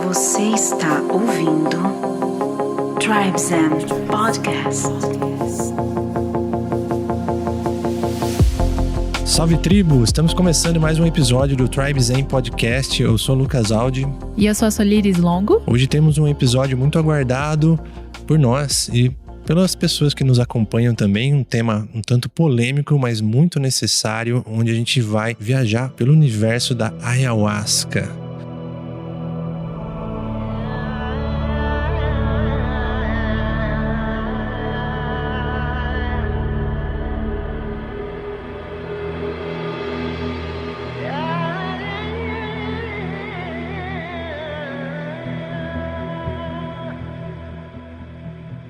Você está ouvindo Tribes Podcast. Salve tribo! Estamos começando mais um episódio do Tribes Podcast. Eu sou o Lucas Aldi. E eu sou a Solíris Longo. Hoje temos um episódio muito aguardado por nós e pelas pessoas que nos acompanham também. Um tema um tanto polêmico, mas muito necessário, onde a gente vai viajar pelo universo da ayahuasca.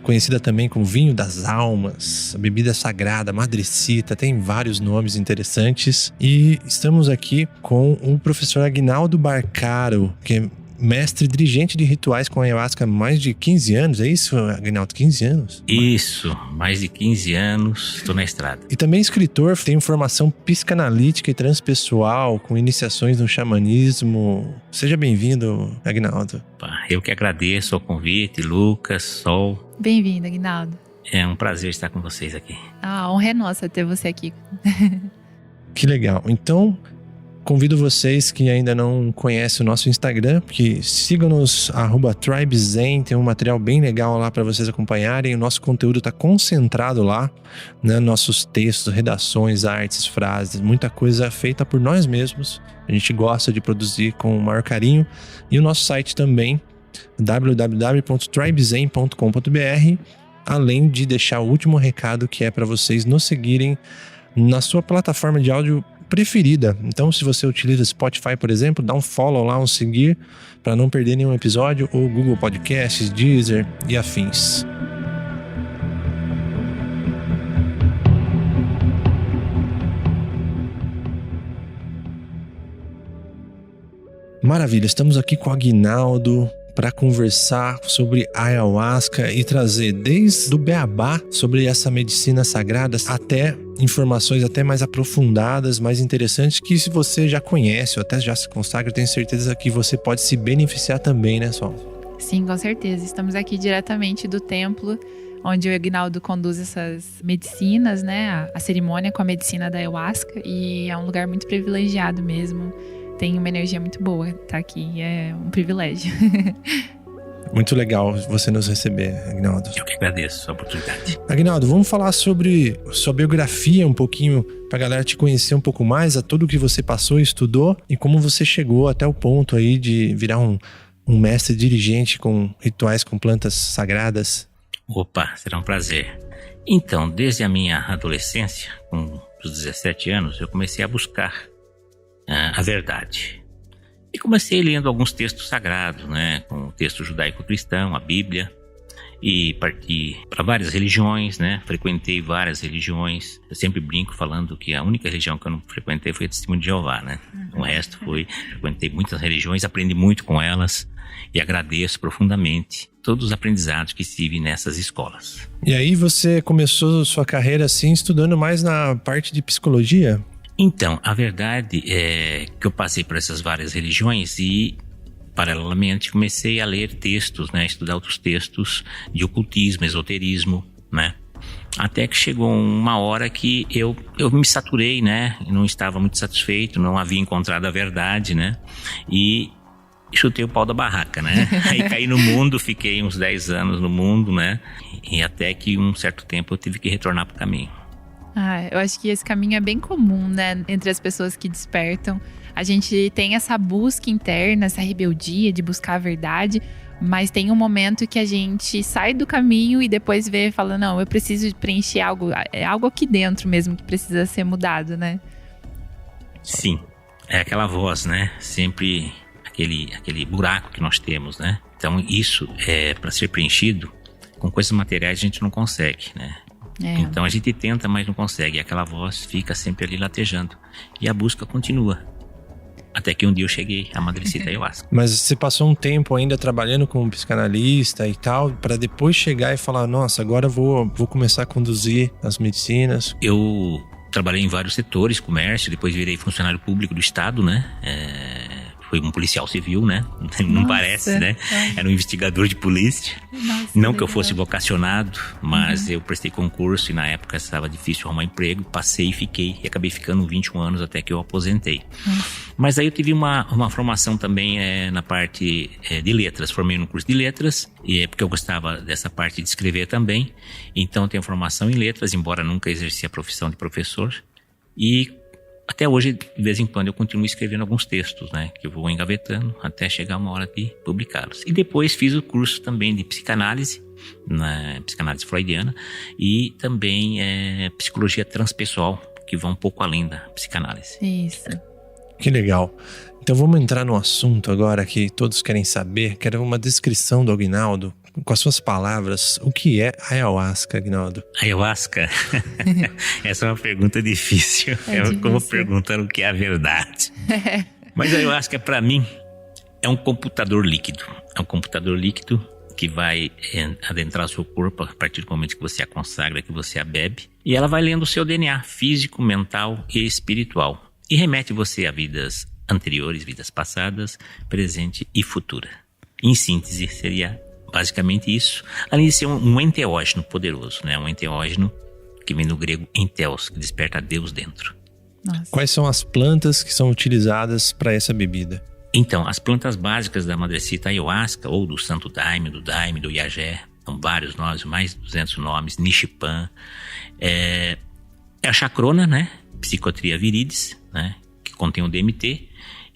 Conhecida também como vinho das almas, a bebida sagrada, madrecita, tem vários nomes interessantes. E estamos aqui com o professor Aguinaldo Barcaro, que é mestre e dirigente de rituais com ayahuasca há mais de 15 anos. É isso, Aguinaldo? 15 anos? Isso, mais de 15 anos, estou na estrada. E também escritor, tem formação psicanalítica e transpessoal, com iniciações no xamanismo. Seja bem-vindo, Aguinaldo. Eu que agradeço o convite, Lucas, Sol. Bem-vindo, Aguinaldo. É um prazer estar com vocês aqui. A honra é nossa ter você aqui. Que legal. Então, convido vocês que ainda não conhecem o nosso Instagram, que sigam-nos, @TribesZen, tem um material bem legal lá para vocês acompanharem. O nosso conteúdo está concentrado lá, né? Nossos textos, redações, artes, frases, muita coisa feita por nós mesmos. A gente gosta de produzir com o maior carinho. E o nosso site também, www.tribeszen.com.br, além de deixar o último recado, que é para vocês nos seguirem na sua plataforma de áudio preferida. Então, se você utiliza Spotify, por exemplo, dá um follow lá, um seguir, para não perder nenhum episódio, ou Google Podcasts, Deezer e afins. Maravilha, estamos aqui com o Aguinaldo para conversar sobre ayahuasca e trazer desde o beabá sobre essa medicina sagrada até informações até mais aprofundadas, mais interessantes, que se você já conhece ou até já se consagra, eu tenho certeza que você pode se beneficiar também, né, Sol? Sim, com certeza. Estamos aqui diretamente do templo, onde o Aguinaldo conduz essas medicinas, né? A cerimônia com a medicina da ayahuasca, e é um lugar muito privilegiado mesmo. Tem uma energia muito boa estar aqui, é um privilégio. Muito legal você nos receber, Aguinaldo. Eu que agradeço a oportunidade. Aguinaldo, vamos falar sobre sua biografia um pouquinho, pra galera te conhecer um pouco mais, a tudo que você passou e estudou, e como você chegou até o ponto aí de virar um mestre dirigente com rituais com plantas sagradas. Opa, será um prazer. Então, desde a minha adolescência, com os 17 anos, eu comecei a buscar a verdade. E comecei lendo alguns textos sagrados, né, com o texto judaico-cristão, a Bíblia, e parti para várias religiões, né, frequentei várias religiões. Eu sempre brinco falando que a única religião que eu não frequentei foi a Testemunho de Jeová, né? O resto frequentei muitas religiões, aprendi muito com elas e agradeço profundamente todos os aprendizados que tive nessas escolas. E aí você começou sua carreira assim, estudando mais na parte de psicologia? Então, a verdade é que eu passei por essas várias religiões e, paralelamente, comecei a ler textos, né, estudar outros textos de ocultismo, esoterismo, né, até que chegou uma hora que eu me saturei, né, não estava muito satisfeito, não havia encontrado a verdade, né, e chutei o pau da barraca, né, aí caí no mundo, fiquei uns 10 anos no mundo, né, e até que um certo tempo eu tive que retornar para o caminho. Eu acho que esse caminho é bem comum, né, entre as pessoas que despertam. A gente tem essa busca interna, essa rebeldia de buscar a verdade, mas tem um momento que a gente sai do caminho e depois vê e fala, não, eu preciso preencher algo, é algo aqui dentro mesmo que precisa ser mudado, né? Sim, é aquela voz, né, sempre aquele buraco que nós temos, né? Então isso é para ser preenchido, com coisas materiais a gente não consegue, né? Então a gente tenta, mas não consegue. Aquela voz fica sempre ali latejando. E a busca continua. Até que um dia eu cheguei à madrecita ayahuasca. Mas você passou um tempo ainda trabalhando como psicanalista e tal, para depois chegar e falar, nossa, agora eu vou começar a conduzir as medicinas. Eu trabalhei em vários setores, comércio, depois virei funcionário público do Estado, né? foi um policial civil, né? Não Nossa, parece, né? Era um investigador de polícia. Nossa, Não que eu legal. fosse vocacionado, mas eu prestei concurso e na época estava difícil arrumar emprego. Passei e fiquei. E acabei ficando 21 anos até que eu aposentei. Mas aí eu tive uma formação também na parte de letras. Formei no curso de letras, porque eu gostava dessa parte de escrever também. Então eu tenho formação em letras, embora nunca exerci a profissão de professor. E até hoje, de vez em quando, eu continuo escrevendo alguns textos, né? Que eu vou engavetando até chegar uma hora de publicá-los. E depois fiz o curso também de psicanálise, psicanálise freudiana, e também psicologia transpessoal, que vai um pouco além da psicanálise. Isso. Que legal. Então vamos entrar no assunto agora que todos querem saber. Quero uma descrição do Aguinaldo, com as suas palavras. O que é ayahuasca, Aguinaldo? Ayahuasca? Essa é uma pergunta difícil. É como perguntar o que é a verdade. Mas a ayahuasca, para mim, é um computador líquido. É um computador líquido que vai adentrar o seu corpo a partir do momento que você a consagra, que você a bebe. E ela vai lendo o seu DNA físico, mental e espiritual. E remete você a vidas anteriores, vidas passadas, presente e futura. Em síntese, seria basicamente isso. Além de ser um enteógeno poderoso, né? Um enteógeno que vem do grego enteos, que desperta Deus dentro. Nossa. Quais são as plantas que são utilizadas para essa bebida? Então, as plantas básicas da madrecita ayahuasca, ou do santo daime, do iagé, são vários nomes, mais de 200 nomes, nixipan, é a chacrona, né? Psychotria viridis, né? Que contém o DMT,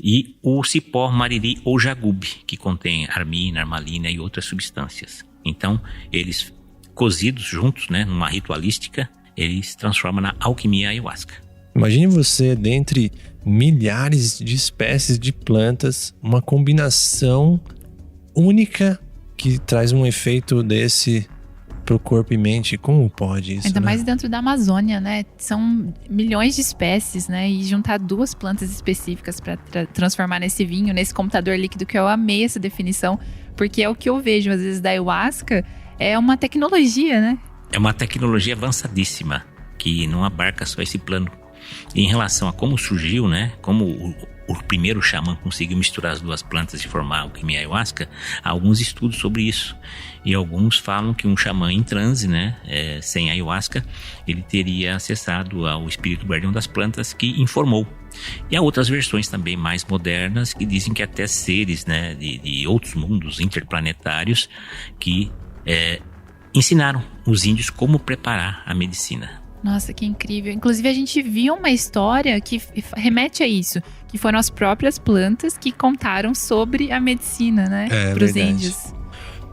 e o cipó mariri ou jagube, que contém armina, armalina e outras substâncias. Então, eles cozidos juntos, né, numa ritualística, eles transformam na alquimia ayahuasca. Imagine você, dentre milhares de espécies de plantas, uma combinação única que traz um efeito desse pro corpo e mente. Como pode isso? Ainda né? mais dentro da Amazônia, né? São milhões de espécies, né? E juntar 2 plantas específicas para transformar nesse vinho, nesse computador líquido, que eu amei essa definição, porque é o que eu vejo às vezes da ayahuasca, é uma tecnologia, né? É uma tecnologia avançadíssima, que não abarca só esse plano. E em relação a como surgiu, né? Como o primeiro xamã conseguiu misturar as 2 plantas e formar a alquimia ayahuasca, há alguns estudos sobre isso. E alguns falam que um xamã em transe, né, sem ayahuasca, ele teria acessado ao espírito guardião das plantas que informou. E há outras versões também mais modernas que dizem que até seres, né, de outros mundos interplanetários que ensinaram os índios como preparar a medicina. Nossa, que incrível. Inclusive, a gente viu uma história que remete a isso, que foram as próprias plantas que contaram sobre a medicina, né, para os índios.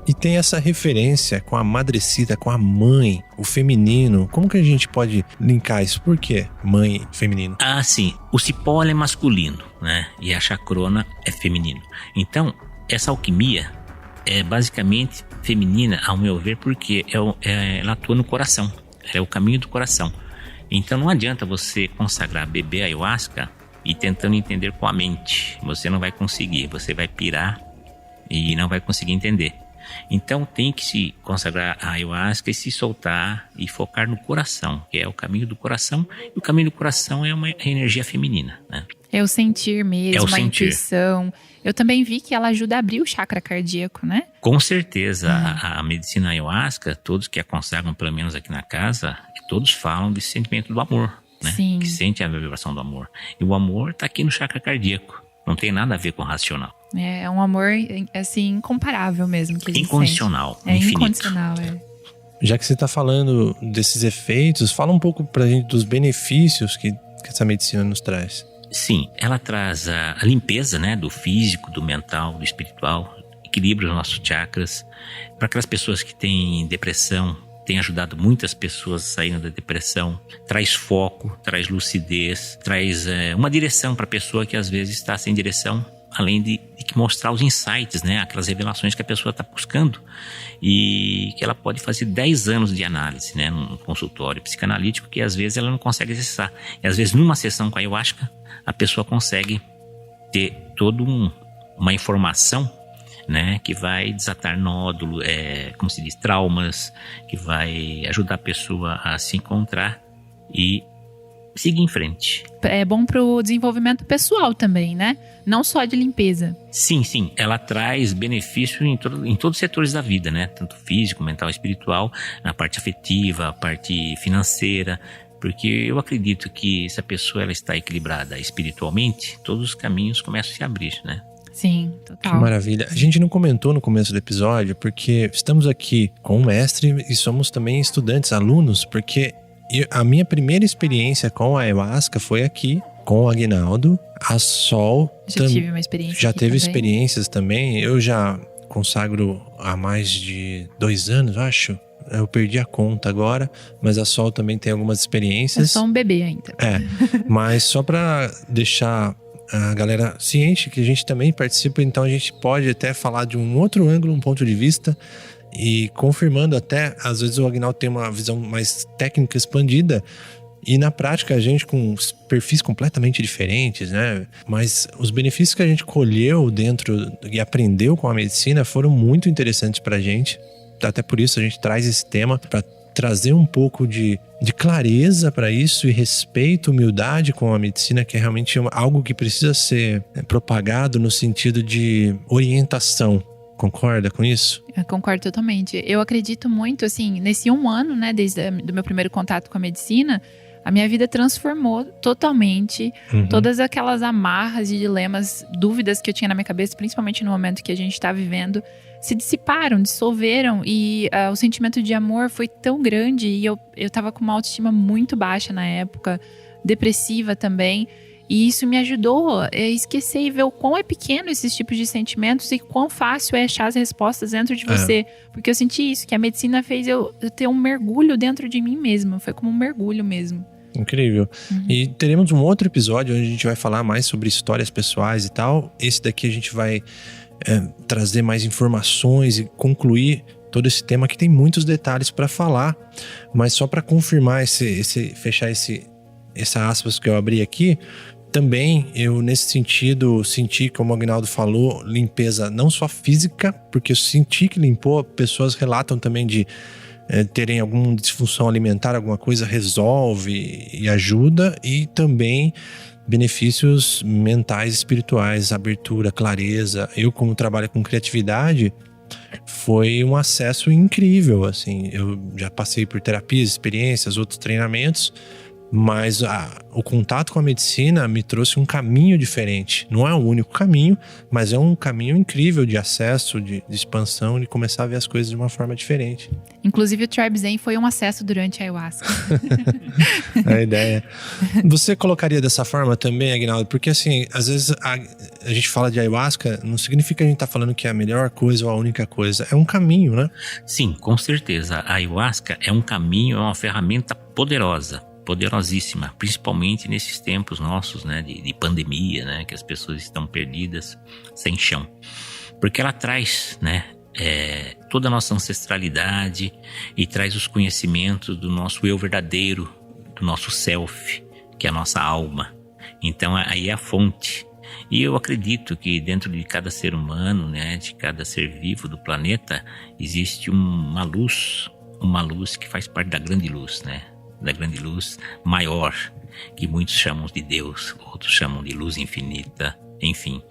E tem essa referência com a madrecita, com a mãe, o feminino. Como que a gente pode linkar isso? Por quê mãe feminino? Ah, sim. O cipó é masculino, né? E a chacrona é feminino. Então, essa alquimia é basicamente feminina, ao meu ver, porque ela atua no coração. É o caminho do coração. Então não adianta você consagrar, beber ayahuasca e tentando entender com a mente. Você não vai conseguir, você vai pirar e não vai conseguir entender. Então tem que se consagrar a ayahuasca e se soltar e focar no coração, que é o caminho do coração. E o caminho do coração é uma energia feminina, né? É o sentir mesmo, a intuição. Eu também vi que ela ajuda a abrir o chakra cardíaco, né? Com certeza, a medicina ayahuasca, todos que a consagram, pelo menos aqui na casa, todos falam desse sentimento do amor, né? Sim. Que sente a vibração do amor. E o amor está aqui no chakra cardíaco, não tem nada a ver com o racional. É um amor, assim, incomparável mesmo. Que a gente incondicional, sente. infinito. Incondicional, Já que você está falando desses efeitos, fala um pouco pra gente dos benefícios que essa medicina nos traz. Sim, ela traz a limpeza, né, do físico, do mental, do espiritual, equilibra os nossos chakras. Para aquelas pessoas que têm depressão, tem ajudado muitas pessoas a saírem da depressão. Traz foco, traz lucidez, traz uma direção para a pessoa que às vezes está sem direção, além de mostrar os insights, né, aquelas revelações que a pessoa está buscando e que ela pode fazer 10 anos de análise, né, num consultório psicanalítico que às vezes ela não consegue acessar. E às vezes numa sessão com a ayahuasca a pessoa consegue ter toda uma informação, né, que vai desatar nódulo, como se diz, traumas, que vai ajudar a pessoa a se encontrar e seguir em frente. É bom pro desenvolvimento pessoal também, né? Não só de limpeza. Sim, ela traz benefício em todos os setores da vida, né? Tanto físico, mental, espiritual, na parte afetiva, a parte financeira. Porque eu acredito que se a pessoa ela está equilibrada espiritualmente, todos os caminhos começam a se abrir, né? Sim, Que total. maravilha. A gente não comentou no começo do episódio, porque estamos aqui com o mestre e somos também estudantes, alunos, porque a minha primeira experiência com a ayahuasca foi aqui, com o Aguinaldo. A Sol Já tive uma experiência já aqui teve também. experiências também. Eu já consagro há mais de 2 anos, acho. Eu perdi a conta agora, mas a Sol também tem algumas É experiências. só um bebê ainda. Mas só para deixar a galera ciente que a gente também participa, então a gente pode até falar de um outro ângulo, um ponto de vista, e confirmando até, às vezes o Aguinaldo tem uma visão mais técnica expandida, e na prática a gente com perfis completamente diferentes, né? Mas os benefícios que a gente colheu dentro e aprendeu com a medicina foram muito interessantes pra gente. Até por isso a gente traz esse tema para trazer um pouco de clareza para isso e respeito, humildade com a medicina, que é realmente algo que precisa ser propagado no sentido de orientação. Concorda com isso? Eu concordo totalmente. Eu acredito muito, assim, nesse 1 ano, né, desde do meu primeiro contato com a medicina, a minha vida transformou totalmente. Todas aquelas amarras e dilemas, dúvidas que eu tinha na minha cabeça, principalmente no momento que a gente está vivendo, se dissiparam, dissolveram, e o sentimento de amor foi tão grande, e eu tava com uma autoestima muito baixa na época, depressiva também, e isso me ajudou a esquecer e ver o quão é pequeno esses tipos de sentimentos e quão fácil é achar as respostas dentro de você, porque eu senti isso, que a medicina fez eu ter um mergulho dentro de mim mesma, foi como um mergulho mesmo. Incrível. E teremos um outro episódio onde a gente vai falar mais sobre histórias pessoais e tal. Esse daqui a gente vai trazer mais informações e concluir todo esse tema, que tem muitos detalhes para falar, mas só para confirmar fechar essa aspas que eu abri aqui, também eu nesse sentido senti, como o Aguinaldo falou, limpeza não só física, porque eu senti que limpou. Pessoas relatam também de terem alguma disfunção alimentar, alguma coisa resolve e ajuda, e também benefícios mentais, espirituais, abertura, clareza. Eu, como trabalho com criatividade, foi um acesso incrível, assim. Eu já passei por terapias, experiências, outros treinamentos, mas o contato com a medicina me trouxe um caminho diferente. Não é o único caminho, mas é um caminho incrível de acesso, de expansão, de começar a ver as coisas de uma forma diferente. Inclusive o Tribe Zen foi um acesso durante a ayahuasca. A ideia. Você colocaria dessa forma também, Aguinaldo? Porque assim, às vezes a gente fala de ayahuasca, não significa que a gente tá falando que é a melhor coisa ou a única coisa. É um caminho, né? Sim, com certeza. A ayahuasca é um caminho, é uma ferramenta poderosíssima, principalmente nesses tempos nossos, né, de pandemia, né, que as pessoas estão perdidas, sem chão. Porque ela traz, né, toda a nossa ancestralidade e traz os conhecimentos do nosso eu verdadeiro, do nosso self, que é a nossa alma. Então aí é a fonte. E eu acredito que dentro de cada ser humano, né, de cada ser vivo do planeta, existe uma luz que faz parte da grande luz, né? Da grande luz maior, que muitos chamam de Deus, outros chamam de luz infinita, enfim.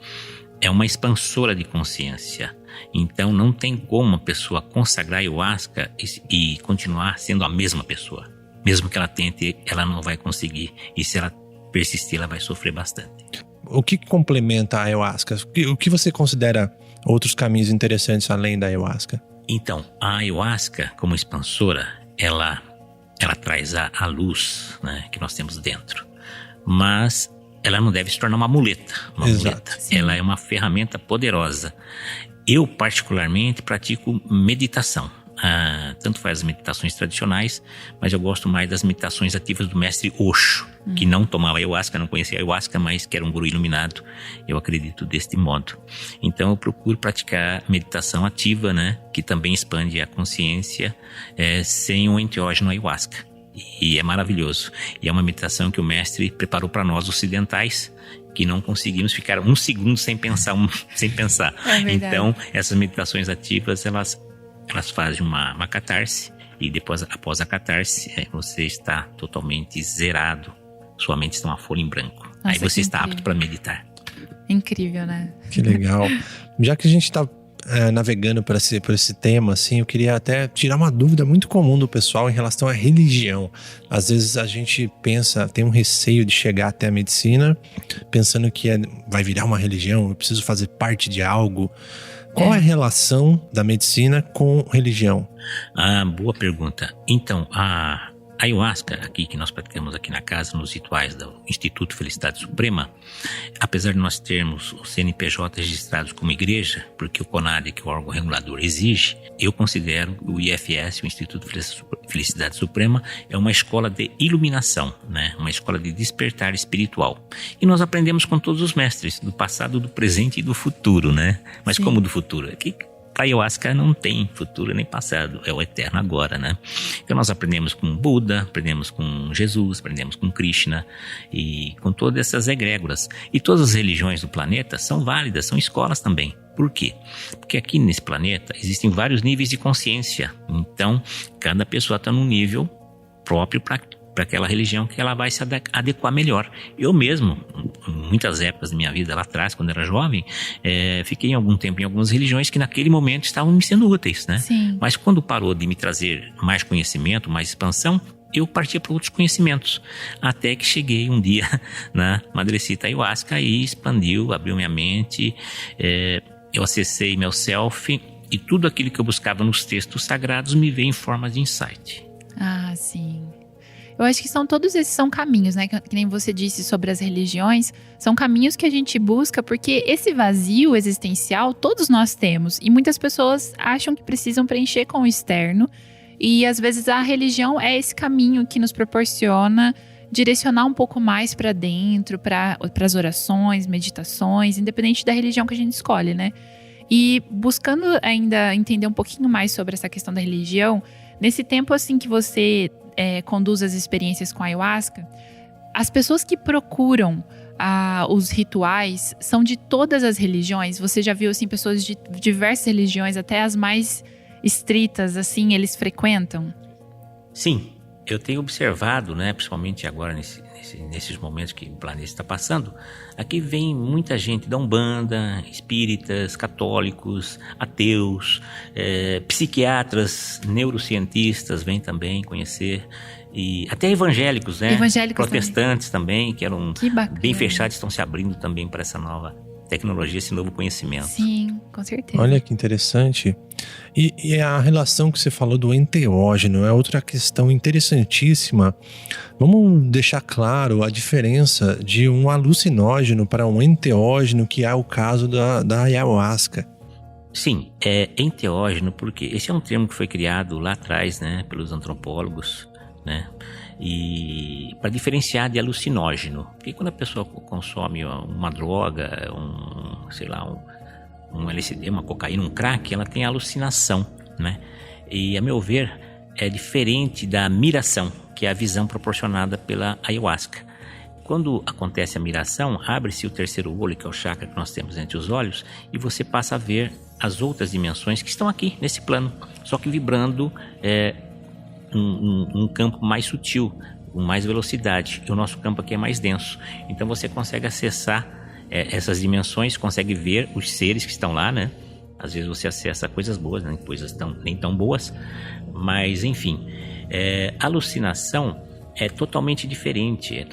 É uma expansora de consciência. Então não tem como uma pessoa consagrar ayahuasca e continuar sendo a mesma pessoa. Mesmo que ela tente, ela não vai conseguir. E se ela persistir, ela vai sofrer bastante. O que complementa a ayahuasca? O que você considera outros caminhos interessantes além da ayahuasca? Então, a ayahuasca, como expansora, ela traz a luz, né, que nós temos dentro. Mas ela não deve se tornar uma muleta. Ela é uma ferramenta poderosa. Eu, particularmente, pratico meditação. Tanto faz as meditações tradicionais, mas eu gosto mais das meditações ativas do mestre Osho, que não tomava ayahuasca, não conhecia ayahuasca, mas que era um guru iluminado. Eu acredito deste modo. Então eu procuro praticar meditação ativa, né, que também expande a consciência, sem um enteógeno ayahuasca. E é maravilhoso. E é uma meditação que o mestre preparou para nós ocidentais, que não conseguimos ficar 1 segundo sem pensar. Então essas meditações ativas, elas fazem uma catarse, e depois, após a catarse, você está totalmente zerado Sua mente está uma folha em branco. Nossa, Aí você está incrível. apto para meditar. Incrível, né? Que legal. Já que a gente está navegando por esse tema, assim, eu queria até tirar uma dúvida muito comum do pessoal em relação à religião. Às vezes a gente pensa, tem um receio de chegar até a medicina, pensando que vai virar uma religião, eu preciso fazer parte de algo. Qual é a relação da medicina com religião? Boa pergunta. Então, a ayahuasca, aqui que nós praticamos aqui na casa, nos rituais do Instituto Felicidade Suprema, apesar de nós termos os CNPJ registrados como igreja, porque o CONAD, que é o órgão regulador, exige, eu considero o IFS, o Instituto Felicidade Suprema, é uma escola de iluminação, né? Uma escola de despertar espiritual. E nós aprendemos com todos os mestres, do passado, do presente e do futuro, né? Mas Sim. Como do futuro? A ayahuasca não tem futuro nem passado, é o eterno agora, né? Então nós aprendemos com Buda, aprendemos com Jesus, aprendemos com Krishna e com todas essas egrégoras. E todas as religiões do planeta são válidas, são escolas também. Por quê? Porque aqui nesse planeta existem vários níveis de consciência. Então, cada pessoa está num nível próprio para aquela religião que ela vai se adequar melhor. Eu mesmo, em muitas épocas da minha vida lá atrás, quando era jovem, fiquei algum tempo em algumas religiões que naquele momento estavam me sendo úteis, né? Sim. Mas quando parou de me trazer mais conhecimento, mais expansão, eu partia para outros conhecimentos. Até que cheguei um dia na Madrecita Ayahuasca e expandiu, abriu minha mente, eu acessei meu self e tudo aquilo que eu buscava nos textos sagrados me veio em forma de insight. Ah, sim. Eu acho que todos esses são caminhos, né? Que nem você disse sobre as religiões, são caminhos que a gente busca porque esse vazio existencial todos nós temos. E muitas pessoas acham que precisam preencher com o externo. E às vezes a religião é esse caminho que nos proporciona direcionar um pouco mais para dentro, para as orações, meditações, independente da religião que a gente escolhe, né? E buscando ainda entender um pouquinho mais sobre essa questão da religião, nesse tempo assim que você conduz as experiências com a ayahuasca, as pessoas que procuram os rituais são de todas as religiões. Você já viu assim, pessoas de diversas religiões, até as mais estritas, assim, eles frequentam? Sim, eu tenho observado, né, principalmente agora nesses momentos que o planeta está passando, aqui vem muita gente da Umbanda, espíritas, católicos, ateus, psiquiatras, neurocientistas vêm também conhecer, e até evangélicos, né? Evangélicos protestantes também, que eram Que bacana. bem fechados, estão se abrindo também para essa nova tecnologia, esse novo conhecimento. Sim, com certeza. Olha que interessante. E a relação que você falou do enteógeno é outra questão interessantíssima. Vamos deixar claro a diferença de um alucinógeno para um enteógeno, que é o caso da ayahuasca. Sim, é enteógeno porque esse é um termo que foi criado lá atrás, né, pelos antropólogos, né? E para diferenciar de alucinógeno, porque quando a pessoa consome uma droga, um LSD, uma cocaína, um crack, ela tem alucinação, né? E a meu ver é diferente da miração, que é a visão proporcionada pela ayahuasca. Quando acontece a miração, abre-se o terceiro olho, que é o chakra que nós temos entre os olhos, e você passa a ver as outras dimensões que estão aqui nesse plano, só que vibrando um campo mais sutil, com mais velocidade, e o nosso campo aqui é mais denso. Então você consegue acessar essas dimensões, consegue ver os seres que estão lá, né? Às vezes você acessa coisas boas, né? Coisas nem tão boas, mas enfim, alucinação é totalmente diferente,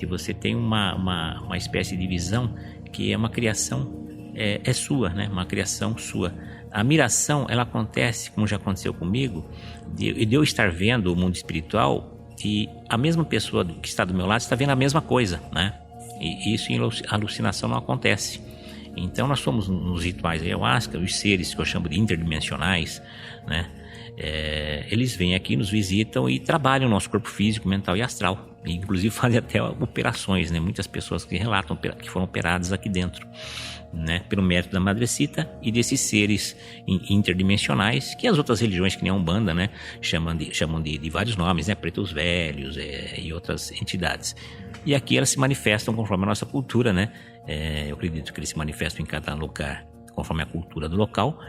você tem uma espécie de visão que é uma criação sua, né? Uma criação sua. A miração, ela acontece, como já aconteceu comigo, de eu estar vendo o mundo espiritual e a mesma pessoa que está do meu lado está vendo a mesma coisa, né? E isso em alucinação não acontece. Então nós somos nos rituais da ayahuasca, os seres que eu chamo de interdimensionais, né? Eles vêm aqui, nos visitam e trabalham o nosso corpo físico, mental e astral. E, inclusive fazem até operações, né? Muitas pessoas que relatam que foram operadas aqui dentro, né? Pelo mérito da Madrecita e desses seres interdimensionais, que as outras religiões, que nem a Umbanda, né? chamam de vários nomes, né? Pretos velhos e outras entidades. E aqui elas se manifestam conforme a nossa cultura, né? Eu acredito que eles se manifestam em cada lugar conforme a cultura do local,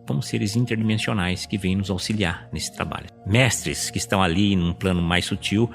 como seres interdimensionais que vêm nos auxiliar nesse trabalho. Mestres que estão ali num plano mais sutil,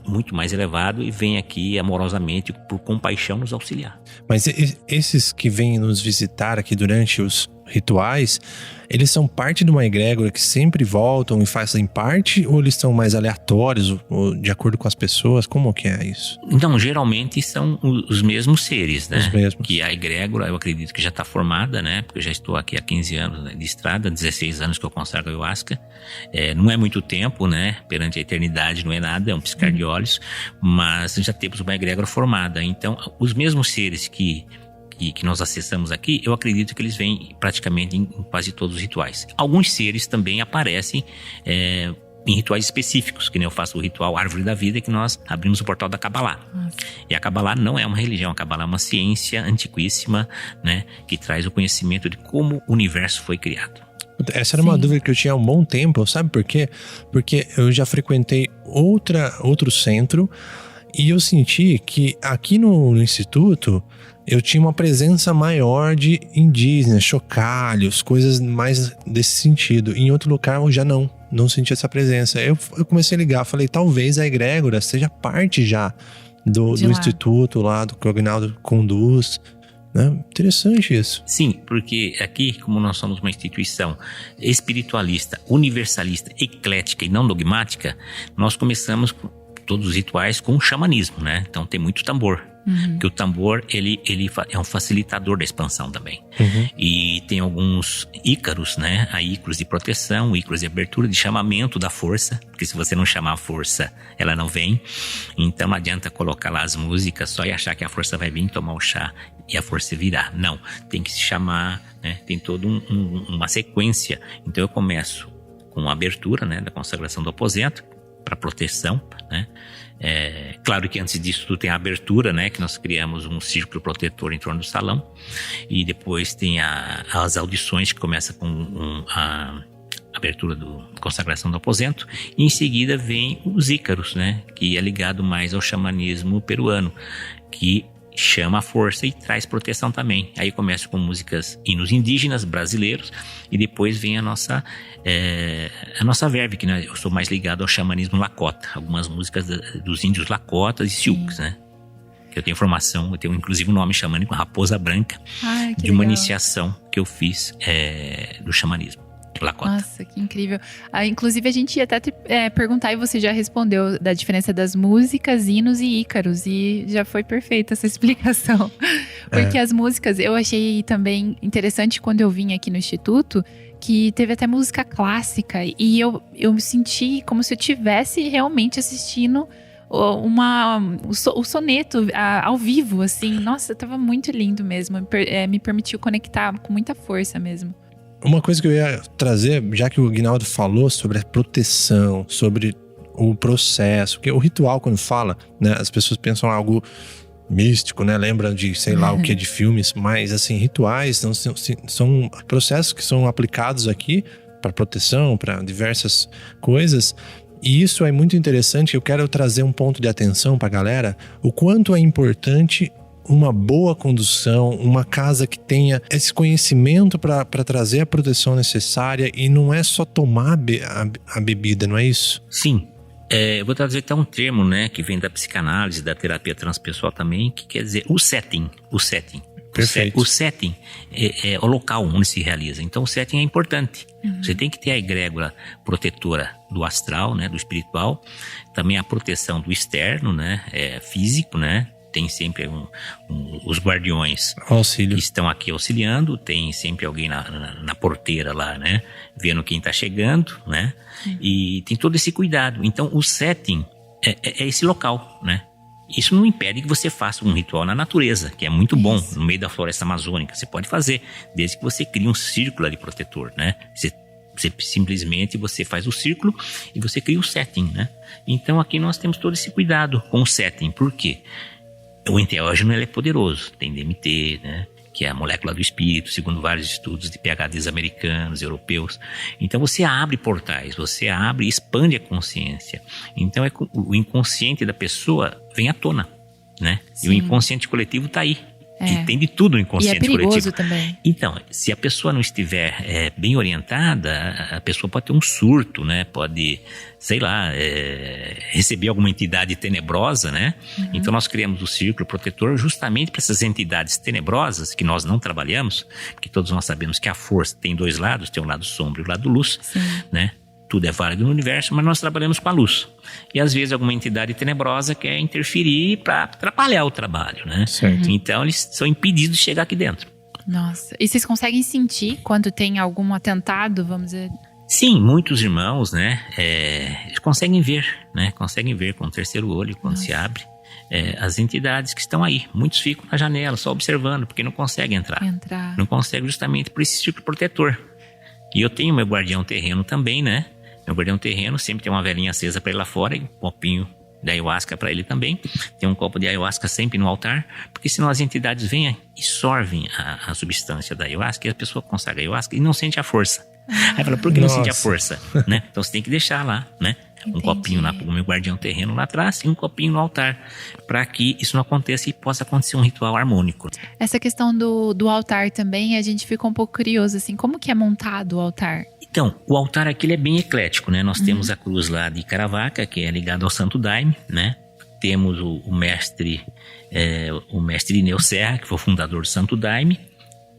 muito mais elevado, e vêm aqui amorosamente, por compaixão, nos auxiliar. Mas esses que vêm nos visitar aqui durante os rituais, eles são parte de uma egrégora que sempre voltam e fazem parte, ou eles são mais aleatórios, ou de acordo com as pessoas? Como que é isso? Então, geralmente são os mesmos seres, né? Os mesmos. Que a egrégora, eu acredito que já está formada, né? Porque eu já estou aqui há 15 anos, né, de estrada, 16 anos que eu consagro ayahuasca. Não é muito tempo, né? Perante a eternidade não é nada, é um piscar de olhos, mas já temos uma egrégora formada. Então, os mesmos seres que nós acessamos aqui, eu acredito que eles vêm praticamente em quase todos os rituais. Alguns seres também aparecem em rituais específicos, que nem eu faço o ritual Árvore da Vida, que nós abrimos o portal da Kabbalah. Nossa. E a Kabbalah não é uma religião, a Kabbalah é uma ciência antiquíssima, né, que traz o conhecimento de como o universo foi criado. Essa era uma dúvida que eu tinha há um bom tempo, sabe por quê? Porque eu já frequentei outro centro e eu senti que aqui no Instituto eu tinha uma presença maior de indígenas, chocalhos, coisas mais desse sentido. Em outro lugar eu já não senti essa presença. Eu comecei a ligar, falei, talvez a egrégora seja parte já do Instituto lá, do que o Aguinaldo conduz, né? Interessante isso. Sim, porque aqui, como nós somos uma instituição espiritualista, universalista, eclética e não dogmática, nós começamos todos os rituais com o xamanismo, né? Então tem muito tambor. Porque o tambor, ele é um facilitador da expansão também. E tem alguns ícaros, né? Há ícaros de proteção, ícaros de abertura, de chamamento da força. Porque se você não chamar a força, ela não vem. Então não adianta colocar lá as músicas só e achar que a força vai vir tomar o chá e a força virá. Não, tem que se chamar, né? Tem toda uma sequência. Então eu começo com a abertura, né, da consagração do aposento, para proteção, né? Claro que antes disso tudo tem a abertura, né? Que nós criamos um círculo protetor em torno do salão. E depois tem as audições, que começa com a abertura da consagração do aposento. E em seguida vem os ícaros, né? Que é ligado mais ao xamanismo peruano, que chama a força e traz proteção também. Aí começa com músicas, hinos indígenas brasileiros, e depois vem a nossa verve, que, né, eu sou mais ligado ao xamanismo Lakota, algumas músicas dos índios Lakotas e Sioux, né? Que eu tenho formação, eu tenho inclusive um nome xamânico, Raposa Branca, de uma iniciação que eu fiz do xamanismo Lakota. Nossa, que incrível. Inclusive, a gente ia até te perguntar, e você já respondeu, da diferença das músicas, hinos e ícaros. E já foi perfeita essa explicação. Porque as músicas, eu achei também interessante quando eu vim aqui no Instituto, que teve até música clássica. E eu me senti como se eu estivesse realmente assistindo o soneto ao vivo, assim. Nossa, tava muito lindo mesmo. Me permitiu conectar com muita força mesmo. Uma coisa que eu ia trazer, já que o Aguinaldo falou sobre a proteção, sobre o processo, porque o ritual, quando fala, né, as pessoas pensam algo místico, né? Lembram de, sei lá o que, de filmes, mas assim, rituais são processos que são aplicados aqui para proteção, para diversas coisas. E isso é muito interessante. Eu quero trazer um ponto de atenção para a galera, o quanto é importante uma boa condução, uma casa que tenha esse conhecimento para trazer a proteção necessária, e não é só tomar a bebida, não é isso? Sim. Eu vou trazer até um termo, né, que vem da psicanálise, da terapia transpessoal também, que quer dizer o setting. Perfeito. O setting é o local onde se realiza. Então o setting é importante. Você tem que ter a egrégora protetora do astral, né, do espiritual, também a proteção do externo, né, físico, né. Tem sempre os guardiões auxílio, que estão aqui auxiliando. Tem sempre alguém na porteira lá, né? Vendo quem está chegando, né? E tem todo esse cuidado. Então, o setting é esse local, né? Isso não impede que você faça um ritual na natureza, que é muito bom, no meio da floresta amazônica. Você pode fazer, desde que você crie um círculo ali protetor, né? Você simplesmente faz o círculo e você cria o setting, né? Então, aqui nós temos todo esse cuidado com o setting. Por quê? O enteógeno, ele é poderoso, tem DMT, né, que é a molécula do espírito, segundo vários estudos de PhDs americanos, europeus. Então você abre portais, você abre e expande a consciência. Então o inconsciente da pessoa vem à tona, né? Sim. E o inconsciente coletivo está aí. E tem de tudo no inconsciente coletivo. E é perigoso também. Então, se a pessoa não estiver bem orientada, a pessoa pode ter um surto, né? Pode, sei lá, receber alguma entidade tenebrosa, né? Então nós criamos o círculo protetor justamente para essas entidades tenebrosas que nós não trabalhamos, porque todos nós sabemos que a força tem dois lados, tem o lado sombra e o lado luz, né? Tudo é válido no universo, mas nós trabalhamos com a luz. E às vezes alguma entidade tenebrosa quer interferir para atrapalhar o trabalho, né? Certo. Então eles são impedidos de chegar aqui dentro. Nossa. E vocês conseguem sentir quando tem algum atentado, vamos dizer? Sim, muitos irmãos, né? Eles conseguem ver, né? Conseguem ver com o terceiro olho quando se abre. As entidades que estão aí. Muitos ficam na janela só observando, porque não conseguem entrar. Não conseguem justamente por esse círculo protetor. E eu tenho meu guardião terreno também, né? Meu guardião terreno sempre tem uma velinha acesa para ele lá fora e um copinho de ayahuasca para ele também. Tem um copo de ayahuasca sempre no altar, porque senão as entidades vêm e sorvem a substância da ayahuasca e a pessoa consagra a ayahuasca e não sente a força. Aí fala, por que não sente a força? Né? Então você tem que deixar lá, né? Um copinho lá pro meu guardião terreno lá atrás e um copinho no altar, para que isso não aconteça e possa acontecer um ritual harmônico. Essa questão do altar também, a gente ficou um pouco curioso, assim, como que é montado o altar? Então, o altar aqui ele é bem eclético, né? Nós temos a cruz lá de Caravaca, que é ligada ao Santo Daime, né? Temos o mestre Irineu Serra, que foi o fundador do Santo Daime,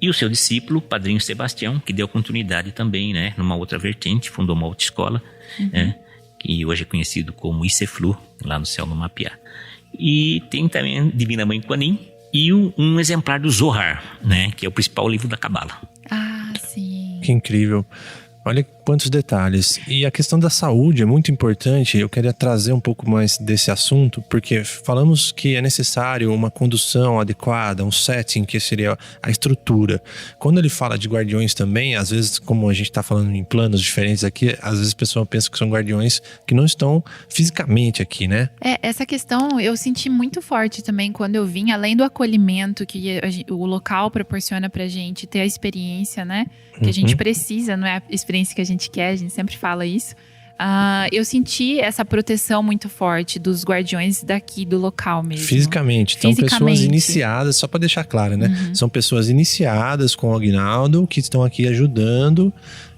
e o seu discípulo, Padrinho Sebastião, que deu continuidade também, né? Numa outra vertente, fundou uma outra escola, né? Que hoje é conhecido como Iceflu, lá no céu do Mapiá. E tem também a Divina Mãe Kuan-Yin e um exemplar do Zohar, né? Que é o principal livro da Cabala. Ah, sim. Que incrível. Olha quantos detalhes. E a questão da saúde é muito importante. Eu queria trazer um pouco mais desse assunto, porque falamos que é necessário uma condução adequada, um setting, que seria a estrutura. Quando ele fala de guardiões também, às vezes, como a gente está falando em planos diferentes aqui, às vezes a pessoa pensa que são guardiões que não estão fisicamente aqui, né? Essa questão eu senti muito forte também quando eu vim, além do acolhimento que o local proporciona pra gente ter a experiência, né? Que a gente precisa, não é a experiência que a gente quer, a gente sempre fala isso. Eu senti essa proteção muito forte dos guardiões daqui do local mesmo. Fisicamente. Então, pessoas iniciadas, só para deixar claro, né? São pessoas iniciadas com o Aguinaldo, que estão aqui ajudando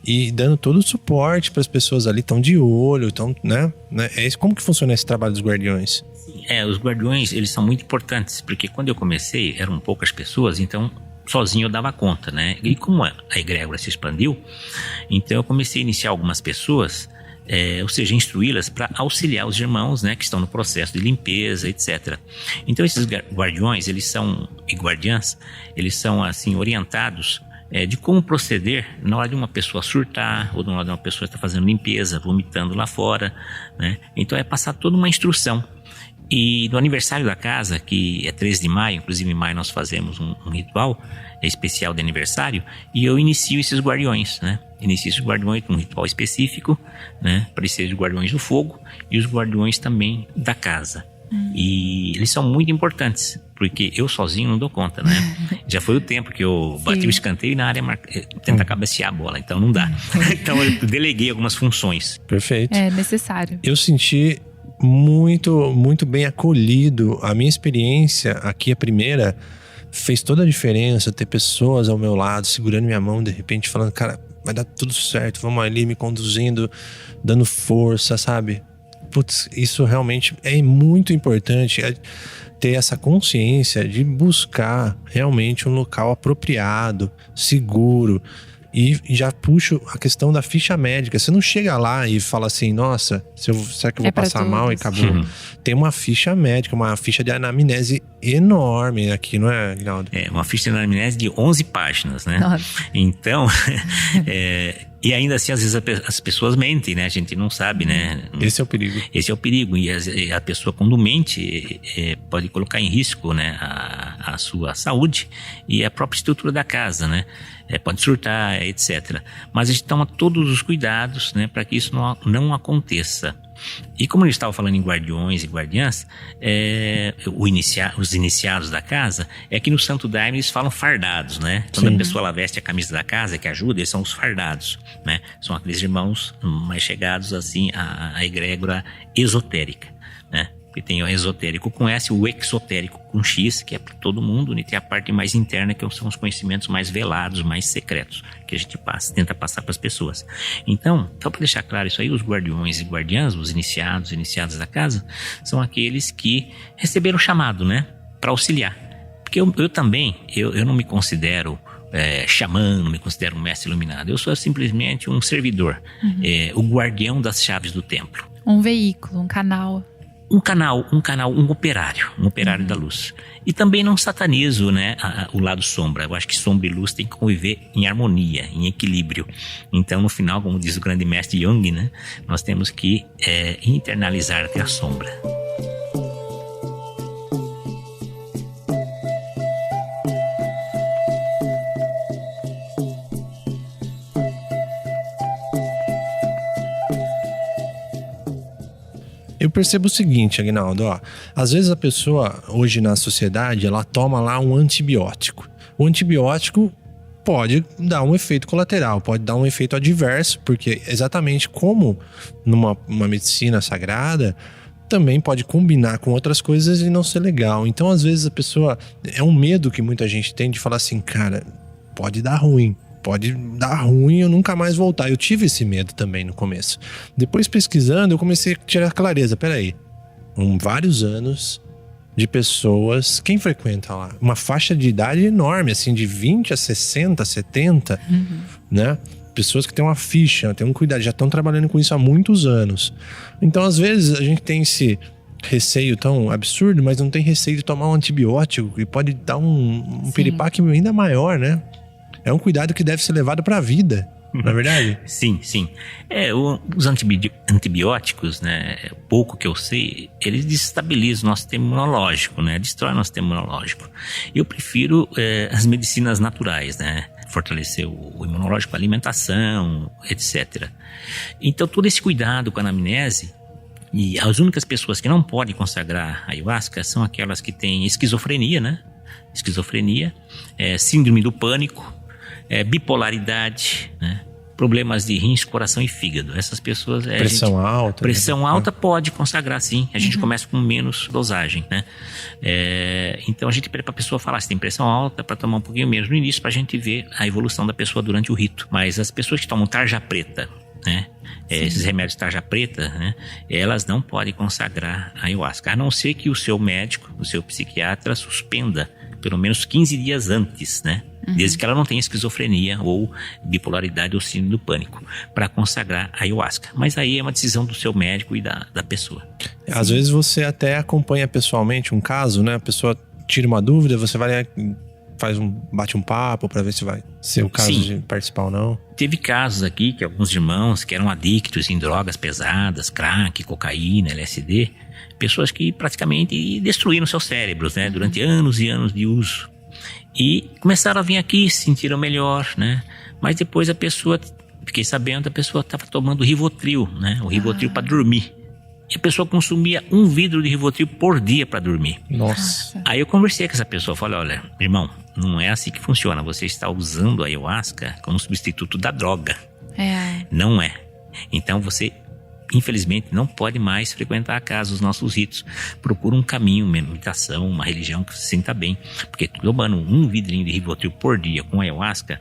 e dando todo o suporte para as pessoas ali, estão de olho, estão, né? Como que funciona esse trabalho dos guardiões? Os guardiões, eles são muito importantes, porque quando eu comecei, eram poucas pessoas, então sozinho eu dava conta, né? E como a egrégora se expandiu, então eu comecei a iniciar algumas pessoas, ou seja, instruí-las para auxiliar os irmãos, né? Que estão no processo de limpeza, etc. Então esses guardiões, eles são assim, orientados de como proceder na hora de uma pessoa surtar, ou na hora de uma pessoa estar fazendo limpeza, vomitando lá fora, né? Então é passar toda uma instrução. E no aniversário da casa, que é 13 de maio, inclusive em maio nós fazemos um ritual especial de aniversário, e eu inicio esses guardiões, né? Inicio esses guardiões com um ritual específico, né? Para ser os guardiões do fogo e os guardiões também da casa. E eles são muito importantes, porque eu sozinho não dou conta, né? Já foi o tempo que eu bati o escanteio e na área tentar cabecear a bola, então não dá. Então eu deleguei algumas funções. Perfeito. É necessário. Eu senti muito, muito bem acolhido. A minha experiência aqui, a primeira, fez toda a diferença. Ter pessoas ao meu lado, segurando minha mão, de repente falando, cara, vai dar tudo certo, vamos ali, me conduzindo, dando força, sabe? Putz, isso realmente é muito importante, ter essa consciência de buscar realmente um local apropriado, seguro. E já puxo a questão da ficha médica. Você não chega lá e fala assim, nossa, será que eu vou passar mal e acabou? Tem uma ficha médica, uma ficha de anamnese enorme aqui, não é, Aguinaldo? Uma ficha de anamnese de 11 páginas, né? Nossa. Então, e ainda assim, às vezes as pessoas mentem, né? A gente não sabe, né? Esse é o perigo. Esse é o perigo. E a pessoa, quando mente, pode colocar em risco, né, a sua saúde e a própria estrutura da casa, né? Pode surtar, etc. Mas a gente toma todos os cuidados, né, para que isso não aconteça. E como eu estava falando em guardiões e guardiãs, os iniciados da casa, que no Santo Daime eles falam fardados, né? Quando a pessoa ela veste a camisa da casa, que ajuda, eles são os fardados, né? São aqueles irmãos mais chegados assim à egrégora esotérica, né? que tem o esotérico com S, o exotérico com X, que é para todo mundo, e tem a parte mais interna, que são os conhecimentos mais velados, mais secretos, que a gente tenta passar para as pessoas. Então, só para deixar claro isso aí, os guardiões e guardiãs, os iniciados da casa, são aqueles que receberam o chamado, né, para auxiliar. Porque eu também não me considero xamã, não me considero um mestre iluminado. Eu sou simplesmente um servidor, o guardião das chaves do templo. Um veículo, um canal. Um operário da luz. E também não satanizo, né, o lado sombra. Eu acho que sombra e luz têm que conviver em harmonia, em equilíbrio. Então, no final, como diz o grande mestre Jung, né, nós temos que internalizar até a sombra. Eu percebo o seguinte, Aguinaldo, às vezes a pessoa, hoje na sociedade, ela toma lá um antibiótico. O antibiótico pode dar um efeito colateral, pode dar um efeito adverso, porque exatamente como numa medicina sagrada, também pode combinar com outras coisas e não ser legal. Então, às vezes a pessoa, é um medo que muita gente tem de falar assim, cara, pode dar ruim e eu nunca mais voltar. Eu tive esse medo também no começo. Depois, pesquisando, eu comecei a tirar clareza. Peraí, vários anos de pessoas, quem frequenta lá? Uma faixa de idade enorme, assim, de 20 a 60, 70, né? Pessoas que têm uma ficha, têm um cuidado, já estão trabalhando com isso há muitos anos. Então, às vezes, a gente tem esse receio tão absurdo, mas não tem receio de tomar um antibiótico, e pode dar um piripaque ainda maior, né? É um cuidado que deve ser levado para a vida, não é verdade? Sim. Os antibióticos, né, pouco que eu sei, eles desestabilizam o nosso sistema imunológico, né, destrói o nosso sistema imunológico. Eu prefiro as medicinas naturais, né, fortalecer o imunológico, a alimentação, etc. Então, todo esse cuidado com a anamnese, e as únicas pessoas que não podem consagrar a ayahuasca são aquelas que têm esquizofrenia, né, síndrome do pânico, bipolaridade, né? Problemas de rins, coração e fígado. Essas pessoas... Pressão alta. Pressão alta pode consagrar, sim. A gente começa com menos dosagem, né? Então a gente pede para a pessoa falar se tem pressão alta, para tomar um pouquinho menos no início, para a gente ver a evolução da pessoa durante o rito. Mas as pessoas que tomam tarja preta, né? Esses remédios tarja preta, né? Elas não podem consagrar a ayahuasca, a não ser que o seu médico, o seu psiquiatra suspenda pelo menos 15 dias antes, né? Desde que ela não tenha esquizofrenia ou bipolaridade ou síndrome do pânico, para consagrar a ayahuasca. Mas aí é uma decisão do seu médico e da pessoa. Às vezes você até acompanha pessoalmente um caso, né? A pessoa tira uma dúvida, você vai bate um papo para ver se vai ser o caso de participar ou não. Teve casos aqui que alguns irmãos que eram adictos em drogas pesadas, crack, cocaína, LSD, pessoas que praticamente destruíram seus cérebros, né? Durante anos e anos de uso. E começaram a vir aqui, se sentiram melhor, né? Mas depois fiquei sabendo, a pessoa estava tomando Rivotril, né? O Rivotril para dormir. E a pessoa consumia 1 vidro de Rivotril por dia para dormir. Nossa. Aí eu conversei com essa pessoa, falei, olha, irmão, não é assim que funciona. Você está usando a ayahuasca como substituto da droga. Não é. Então você, infelizmente, não pode mais frequentar a casa, os nossos ritos. Procura um caminho, uma meditação, uma religião que se sinta bem. Porque tomando 1 vidrinho de Rivotril por dia com ayahuasca,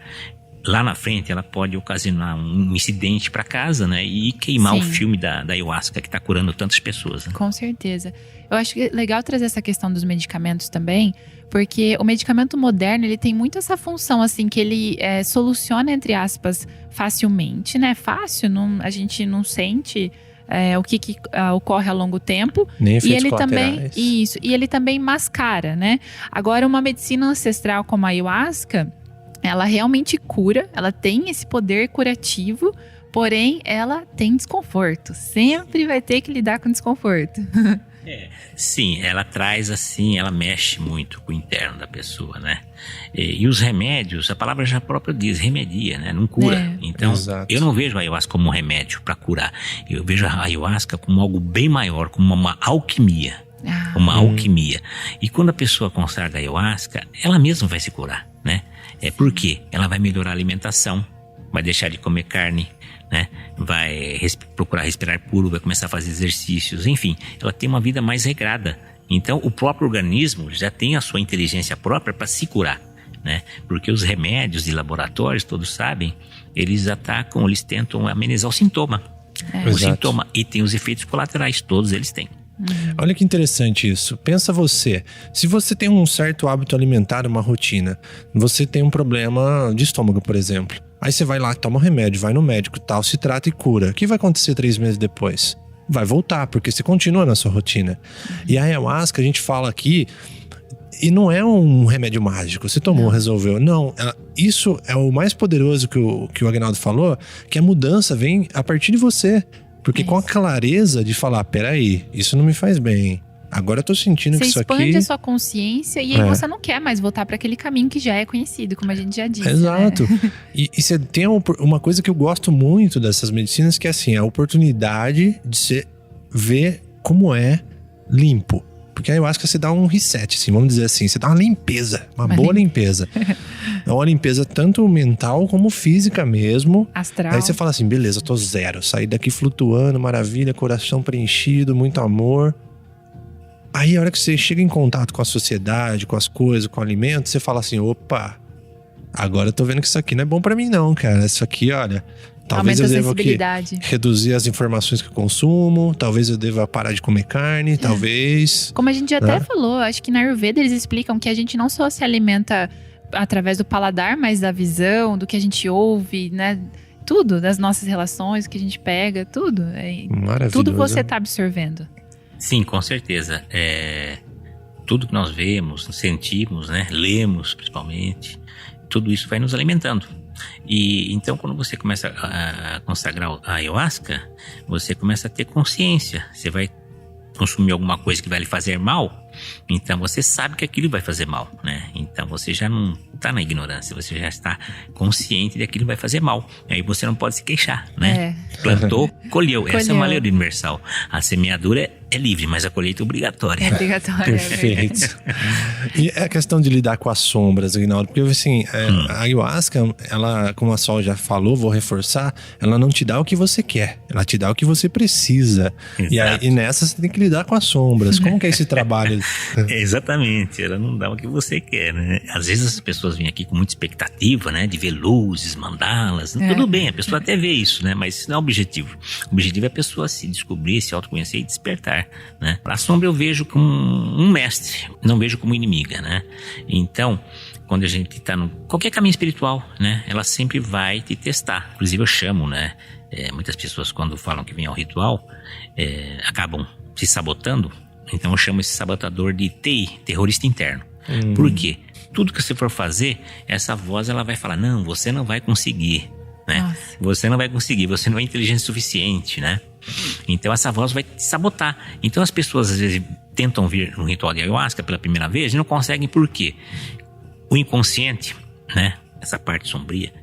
lá na frente ela pode ocasionar um incidente para casa, né? E queimar o filme da ayahuasca que está curando tantas pessoas, né? Com certeza. Eu acho que é legal trazer essa questão dos medicamentos também, porque o medicamento moderno, ele tem muito essa função, assim, que ele soluciona, entre aspas, facilmente, né? Fácil, a gente não sente o que ocorre a longo tempo. Nem efeitos e ele colaterais. e ele também mascara, né? Agora, uma medicina ancestral como a ayahuasca, ela realmente cura, ela tem esse poder curativo, porém ela tem desconforto. Sempre vai ter que lidar com desconforto. Sim, ela traz assim, ela mexe muito com o interno da pessoa, né? E os remédios, a palavra já própria diz, remedia, né? Não cura. Então, exato. Eu não vejo a ayahuasca como um remédio para curar. Eu vejo a ayahuasca como algo bem maior, como uma alquimia. Alquimia. E quando a pessoa consagra a ayahuasca, ela mesma vai se curar, né? Por quê? Ela vai melhorar a alimentação, vai deixar de comer carne, né? Vai procurar respirar puro, vai começar a fazer exercícios, enfim, ela tem uma vida mais regrada. Então, o próprio organismo já tem a sua inteligência própria para se curar, né? Porque os remédios de laboratórios, todos sabem, eles atacam, eles tentam amenizar o sintoma. O sintoma, e tem os efeitos colaterais, todos eles têm. Olha que interessante isso. Pensa você, se você tem um certo hábito alimentar, uma rotina, você tem um problema de estômago, por exemplo. Aí você vai lá, toma um remédio, vai no médico, tal, se trata e cura. O que vai acontecer 3 meses depois? Vai voltar, porque você continua na sua rotina. E a ayahuasca, a gente fala aqui, e não é um remédio mágico, você tomou, resolveu. Não, isso é o mais poderoso que o Agnaldo falou, que a mudança vem a partir de você. Porque com a clareza de falar, peraí, isso não me faz bem. Agora eu tô sentindo que isso aqui... Você expande a sua consciência e aí você não quer mais voltar para aquele caminho que já é conhecido, como a gente já disse. Exato. Né? E você tem uma coisa que eu gosto muito dessas medicinas, que é assim, a oportunidade de você ver como é limpo. Porque aí eu acho que você dá um reset, assim, vamos dizer assim. Você dá uma limpeza, uma boa limpeza. É uma limpeza tanto mental como física mesmo. Astral. Aí você fala assim, beleza, eu tô zero. Saí daqui flutuando, maravilha, coração preenchido, muito amor. Aí a hora que você chega em contato com a sociedade, com as coisas, com o alimento, você fala assim, opa, agora eu tô vendo que isso aqui não é bom pra mim não, cara. Isso aqui, olha... Talvez eu deva reduzir as informações que eu consumo, talvez eu deva parar de comer carne, talvez... Como a gente já até falou, acho que na Ayurveda eles explicam que a gente não só se alimenta através do paladar, mas da visão, do que a gente ouve, né? Tudo, das nossas relações que a gente pega, tudo. Maravilhoso. Tudo você tá absorvendo. Sim, com certeza. Tudo que nós vemos, sentimos, né? Lemos principalmente, tudo isso vai nos alimentando. E então quando você começa a consagrar a ayahuasca, você começa a ter consciência. Você vai consumir alguma coisa que vai lhe fazer mal, então você sabe que aquilo vai fazer mal, né? Então você já não está na ignorância, você já está consciente de que aquilo vai fazer mal. Aí você não pode se queixar, né? Plantou, colheu. Essa é uma lei universal. A semeadura é livre, mas a colheita é obrigatória. É obrigatória. Perfeito. E a questão de lidar com as sombras, Agnaldo, porque assim, a ayahuasca, ela, como a Sol já falou, vou reforçar, ela não te dá o que você quer, ela te dá o que você precisa. E nessa você tem que lidar com as sombras. Como que é esse trabalho? Exatamente, ela não dá o que você quer, né? Às vezes as pessoas vêm aqui com muita expectativa, né? De ver luzes, mandalas. Tudo bem, a pessoa até vê isso, né? Mas isso não é o objetivo. O objetivo é a pessoa se descobrir, se autoconhecer e despertar, né? A sombra eu vejo como um mestre, não vejo como inimiga, né? Então, quando a gente está no qualquer caminho espiritual, né? Ela sempre vai te testar. Inclusive eu chamo, né? Muitas pessoas quando falam que vem ao ritual, acabam se sabotando. Então eu chamo esse sabotador de TI, terrorista interno. Por quê? Tudo que você for fazer, essa voz ela vai falar, não, você não vai conseguir, né? Nossa. Você não vai conseguir, você não é inteligente o suficiente, né? Então essa voz vai te sabotar. Então as pessoas às vezes tentam vir no ritual de ayahuasca pela primeira vez e não conseguem. Por quê? O inconsciente, né? Essa parte sombria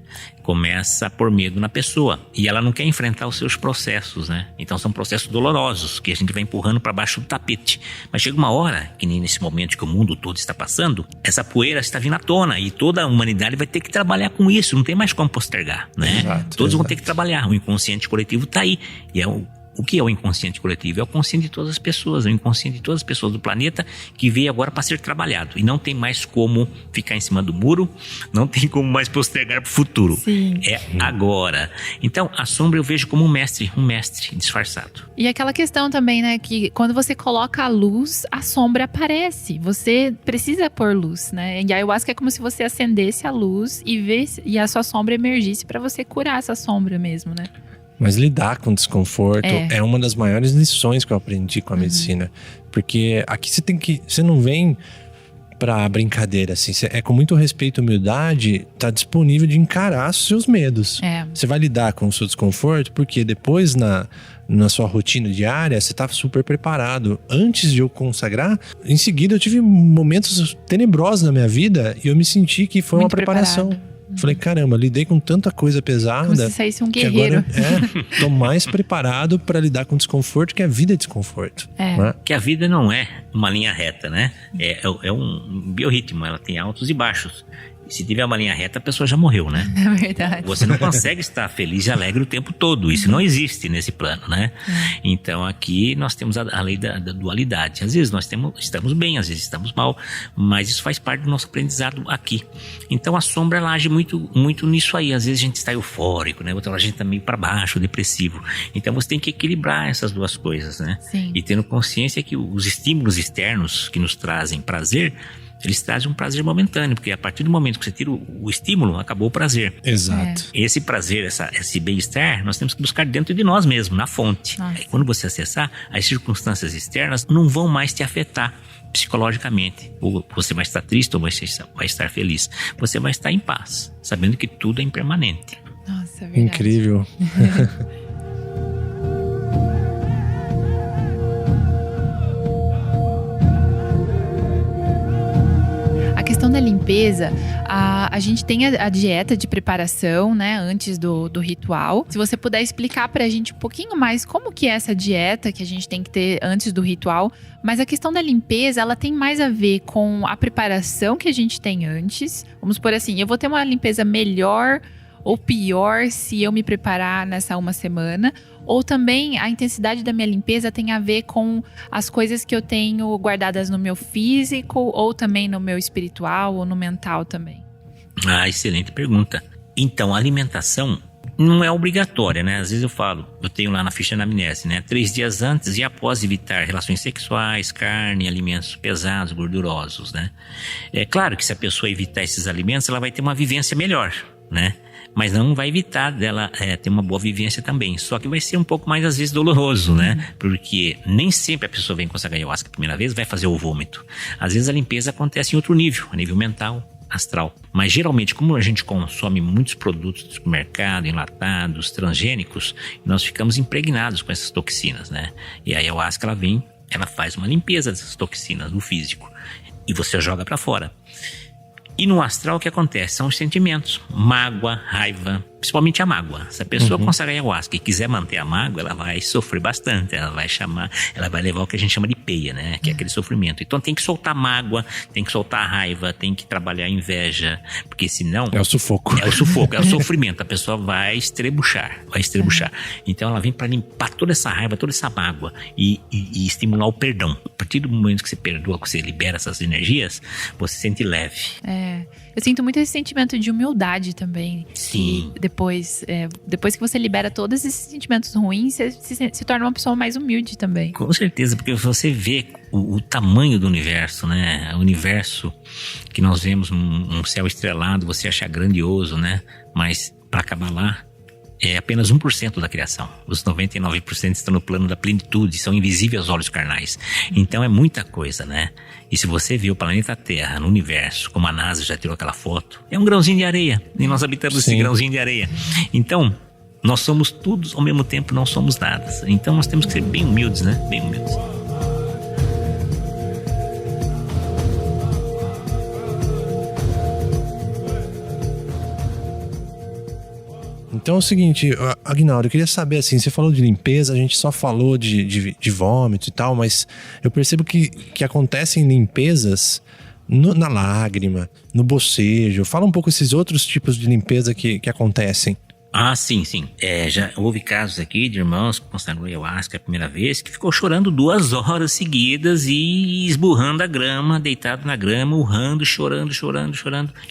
começa a pôr medo na pessoa e ela não quer enfrentar os seus processos, né? Então são processos dolorosos que a gente vai empurrando para baixo do tapete. Mas chega uma hora, que nem nesse momento que o mundo todo está passando, essa poeira está vindo à tona e toda a humanidade vai ter que trabalhar com isso, não tem mais como postergar, né? Todos vão ter que trabalhar, o inconsciente coletivo está aí e é o que é o inconsciente coletivo? É o consciente de todas as pessoas, é o inconsciente de todas as pessoas do planeta que veio agora para ser trabalhado. E não tem mais como ficar em cima do muro, não tem como mais postergar para o futuro. Sim. É agora. Então, a sombra eu vejo como um mestre disfarçado. E aquela questão também, né, que quando você coloca a luz, a sombra aparece. Você precisa pôr luz, né? E a ayahuasca é como se você acendesse a luz e a sua sombra emergisse para você curar essa sombra mesmo, né? Mas lidar com desconforto é uma das maiores lições que eu aprendi com a medicina. Porque aqui você não vem pra brincadeira, assim. É com muito respeito e humildade, tá disponível de encarar os seus medos. Você vai lidar com o seu desconforto, porque depois na sua rotina diária, você tá super preparado. Antes de eu consagrar, em seguida eu tive momentos tenebrosos na minha vida e eu me senti que foi muito uma preparação. Falei, caramba, lidei com tanta coisa pesada. Como se saísse um guerreiro. Que agora tô mais preparado para lidar com desconforto, que a vida é desconforto. Né? Que a vida não é uma linha reta, né? É um biorritmo, ela tem altos e baixos. Se tiver uma linha reta, a pessoa já morreu, né? É verdade. Você não consegue estar feliz e alegre o tempo todo. Isso não existe nesse plano, né? Então aqui nós temos a lei da dualidade. Às vezes nós estamos bem, às vezes estamos mal, mas isso faz parte do nosso aprendizado aqui. Então a sombra ela age muito, muito nisso aí. Às vezes a gente está eufórico, né? Outra hora a gente está meio para baixo, depressivo. Então você tem que equilibrar essas duas coisas, né? Sim. E tendo consciência que os estímulos externos que nos trazem prazer, eles trazem um prazer momentâneo, porque a partir do momento que você tira o estímulo, acabou o prazer. Exato. Esse prazer, esse bem-estar, nós temos que buscar dentro de nós mesmos, na fonte. Aí, quando você acessar, as circunstâncias externas não vão mais te afetar psicologicamente. Ou você vai estar triste ou vai estar feliz. Você vai estar em paz, sabendo que tudo é impermanente. Nossa, é verdade. Incrível. A questão da limpeza, a gente tem a dieta de preparação, né, antes do ritual. Se você puder explicar pra gente um pouquinho mais como que é essa dieta que a gente tem que ter antes do ritual. Mas a questão da limpeza, ela tem mais a ver com a preparação que a gente tem antes. Vamos por assim, eu vou ter uma limpeza melhor ou pior se eu me preparar nessa uma semana. Ou também a intensidade da minha limpeza tem a ver com as coisas que eu tenho guardadas no meu físico ou também no meu espiritual ou no mental também. Excelente pergunta. Então, a alimentação não é obrigatória, né? Às vezes eu tenho lá na ficha da anamnese, né? 3 dias antes e após evitar relações sexuais, carne, alimentos pesados, gordurosos, né? É claro que se a pessoa evitar esses alimentos, ela vai ter uma vivência melhor, né? Mas não vai evitar dela ter uma boa vivência também. Só que vai ser um pouco mais, às vezes, doloroso, né? Porque nem sempre a pessoa vem consagrar ayahuasca a primeira vez, vai fazer o vômito. Às vezes a limpeza acontece em outro nível, a nível mental, astral. Mas geralmente, como a gente consome muitos produtos do supermercado, enlatados, transgênicos, nós ficamos impregnados com essas toxinas, né? E a ayahuasca, ela faz uma limpeza dessas toxinas no físico. E você joga pra fora. E no astral o que acontece? São os sentimentos, mágoa, raiva, principalmente a mágoa. Se a pessoa consegue ayahuasca e quiser manter a mágoa, ela vai sofrer bastante, ela vai levar o que a gente chama de peia, né? Que é aquele sofrimento. Então tem que soltar mágoa, tem que soltar a raiva, tem que trabalhar a inveja, porque senão... É o sufoco. É o sufoco, é o sofrimento. A pessoa vai estrebuchar. Então ela vem para limpar toda essa raiva, toda essa mágoa e estimular o perdão. A partir do momento que você perdoa, que você libera essas energias, você se sente leve. Eu sinto muito esse sentimento de humildade também. Sim. E depois que você libera todos esses sentimentos ruins, você se torna uma pessoa mais humilde também. Com certeza, porque você vê o tamanho do universo, né? O universo que nós vemos um céu estrelado, você acha grandioso, né? Mas para acabar lá, é apenas 1% da criação. Os 99% estão no plano da plenitude, são invisíveis aos olhos carnais. Então é muita coisa, né? E se você vê o planeta Terra no universo, como a NASA já tirou aquela foto, é um grãozinho de areia. E nós habitamos esse grãozinho de areia. Então, nós somos todos, ao mesmo tempo não somos nada. Então nós temos que ser bem humildes, né? Bem humildes. Então é o seguinte, Aguinaldo, eu queria saber assim, você falou de limpeza, a gente só falou de vômito e tal, mas eu percebo que acontecem limpezas na lágrima, no bocejo. Fala um pouco esses outros tipos de limpeza que acontecem. Sim. Já houve casos aqui de irmãos que consagrou ayahuasca a primeira vez, que ficou chorando 2 horas seguidas e esburrando a grama, deitado na grama, urrando, chorando.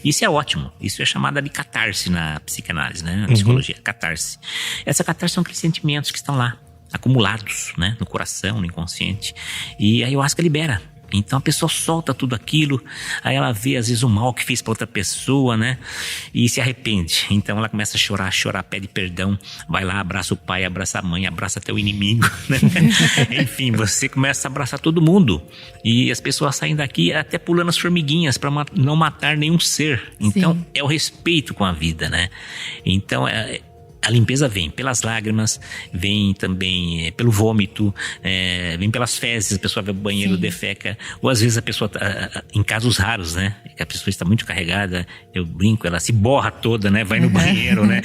Isso é ótimo. Isso é chamada de catarse na psicanálise, né? Na psicologia, catarse. Essa catarse são aqueles sentimentos que estão lá, acumulados, né? No coração, no inconsciente. E a ayahuasca libera. Então a pessoa solta tudo aquilo, aí ela vê às vezes o mal que fez para outra pessoa, né? E se arrepende. Então ela começa a chorar, pede perdão, vai lá, abraça o pai, abraça a mãe, abraça até o inimigo, né? Enfim, você começa a abraçar todo mundo. E as pessoas saem daqui até pulando as formiguinhas para não matar nenhum ser. Então é o respeito com a vida, né? Então A limpeza vem pelas lágrimas, vem também pelo vômito, vem pelas fezes, a pessoa vai ao banheiro, defeca, ou às vezes a pessoa, em casos raros, né, que a pessoa está muito carregada, eu brinco, ela se borra toda, né, vai no banheiro, né,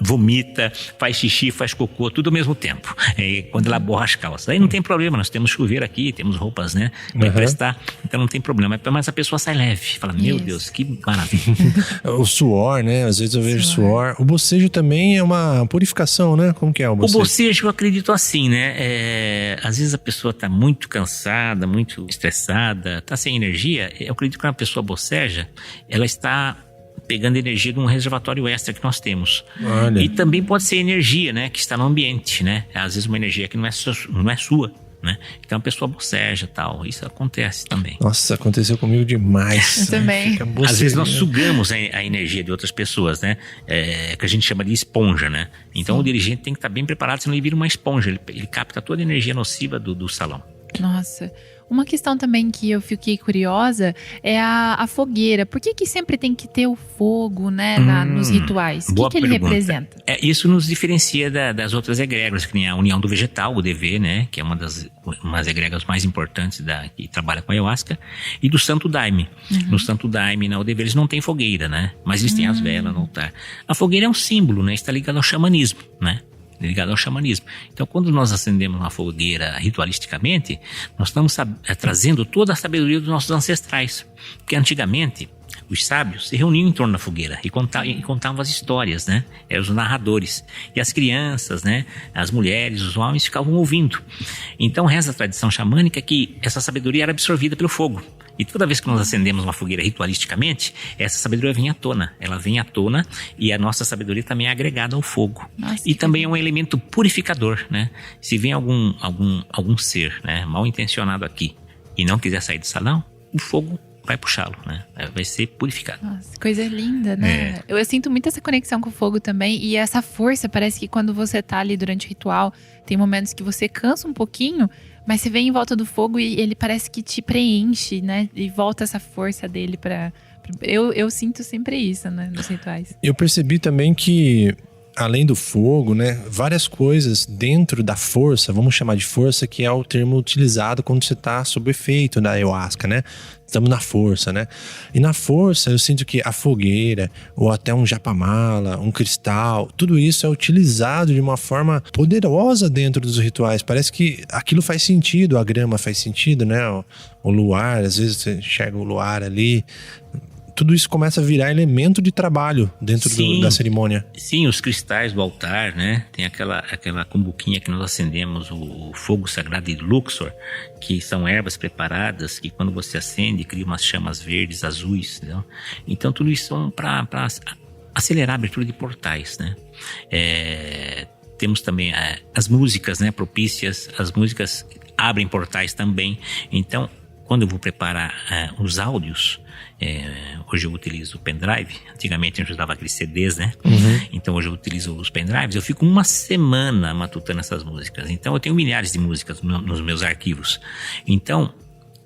vomita, faz xixi, faz cocô, tudo ao mesmo tempo, quando ela borra as calças. Aí não tem problema, nós temos chuveiro aqui, temos roupas, né, para emprestar, então não tem problema, mas a pessoa sai leve, fala, meu Deus, que maravilha. O suor, né, às vezes eu vejo suor. O bocejo também é uma purificação, né? Como que é o bocejo? O bocejo, eu acredito assim, né? Às vezes a pessoa está muito cansada, muito estressada, está sem energia. Eu acredito que quando a pessoa boceja, ela está pegando energia de um reservatório extra que nós temos. Olha. E também pode ser energia, né? Que está no ambiente, né? Às vezes uma energia que não é sua. Né? Então a pessoa boceja e tal, isso acontece também. Nossa, aconteceu comigo demais. Eu também. Às vezes nós sugamos a energia de outras pessoas, né? Que a gente chama de esponja, né? Então o dirigente tem que estar bem preparado, senão ele vira uma esponja, ele capta toda a energia nociva do salão. Nossa. Uma questão também que eu fiquei curiosa é a fogueira. Por que sempre tem que ter o fogo, né, nos rituais? O que ele representa? Isso nos diferencia das outras egrégoras, que nem a União do Vegetal, o DV, né, que é uma das egrégoras mais importantes que trabalha com a ayahuasca, e do Santo Daime. No Santo Daime, na UDV, eles não têm fogueira, né, mas eles têm as velas no altar. A fogueira é um símbolo, né, está ligado ao xamanismo, né. Ligado ao xamanismo. Então, quando nós acendemos uma fogueira ritualisticamente, nós estamos trazendo toda a sabedoria dos nossos ancestrais. Porque antigamente, os sábios se reuniam em torno da fogueira e contavam as histórias, né? Eram os narradores. E as crianças, né? As mulheres, os homens ficavam ouvindo. Então, reza a tradição xamânica que essa sabedoria era absorvida pelo fogo. E toda vez que nós acendemos uma fogueira ritualisticamente, essa sabedoria vem à tona. Ela vem à tona e a nossa sabedoria também é agregada ao fogo. Nossa, e também é um elemento purificador, né? Se vem algum ser, né, mal intencionado aqui e não quiser sair do salão, o fogo vai puxá-lo, né? Vai ser purificado. Nossa, coisa linda, né? Eu sinto muito essa conexão com o fogo também. E essa força, parece que quando você tá ali durante o ritual, tem momentos que você cansa um pouquinho, mas você vem em volta do fogo e ele parece que te preenche, né? E volta essa força dele pra... Eu sinto sempre isso, né? Nos rituais. Eu percebi também que, além do fogo, né? Várias coisas dentro da força, vamos chamar de força, que é o termo utilizado quando você tá sob efeito da ayahuasca, né? Estamos na força, né? E na força eu sinto que a fogueira, ou até um japamala, um cristal, tudo isso é utilizado de uma forma poderosa dentro dos rituais. Parece que aquilo faz sentido, a grama faz sentido, né? O luar, às vezes você enxerga o luar ali. Tudo isso começa a virar elemento de trabalho dentro da cerimônia. Sim, os cristais do altar, né? Tem aquela cumbuquinha que nós acendemos, o fogo sagrado de Luxor, que são ervas preparadas que quando você acende, cria umas chamas verdes, azuis, entendeu? Então tudo isso são para acelerar a abertura de portais, né? Temos também as músicas, né, propícias, as músicas abrem portais também. Então, quando eu vou preparar os áudios, hoje eu utilizo o pendrive. Antigamente eu usava aqueles CDs, né? Então hoje eu utilizo os pendrives. Eu fico uma semana matutando essas músicas. Então eu tenho milhares de músicas nos meus arquivos. Então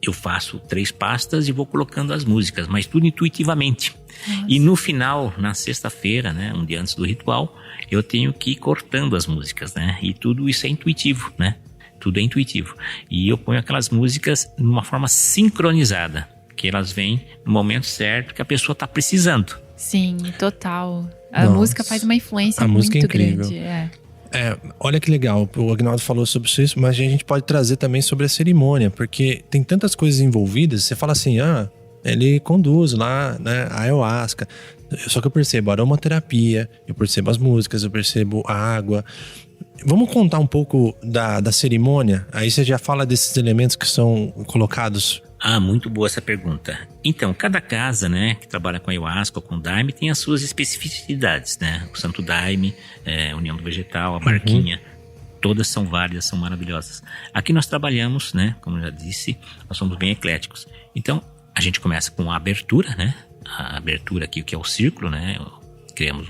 eu faço 3 pastas e vou colocando as músicas, mas tudo intuitivamente. Nossa. E no final, na sexta-feira, né, um dia antes do ritual, eu tenho que ir cortando as músicas, né? E tudo isso é intuitivo, né? Tudo é intuitivo. E eu ponho aquelas músicas de uma forma sincronizada, que elas vêm no momento certo que a pessoa está precisando. Sim, total. A música faz uma influência muito grande. Olha que legal, o Agnaldo falou sobre isso, mas a gente pode trazer também sobre a cerimônia, porque tem tantas coisas envolvidas. Você fala assim, ele conduz lá, né, a ayahuasca. Só que eu percebo a aromaterapia, eu percebo as músicas, eu percebo a água. Vamos contar um pouco da cerimônia? Aí você já fala desses elementos que são colocados. Muito boa essa pergunta. Então, cada casa, né, que trabalha com ayahuasca ou com daime tem as suas especificidades, né? O Santo Daime, União do Vegetal, a Barquinha, todas são válidas, são maravilhosas. Aqui nós trabalhamos, né, como eu já disse, nós somos bem ecléticos. Então, a gente começa com a abertura, né? A abertura aqui, que é o círculo, né? Criamos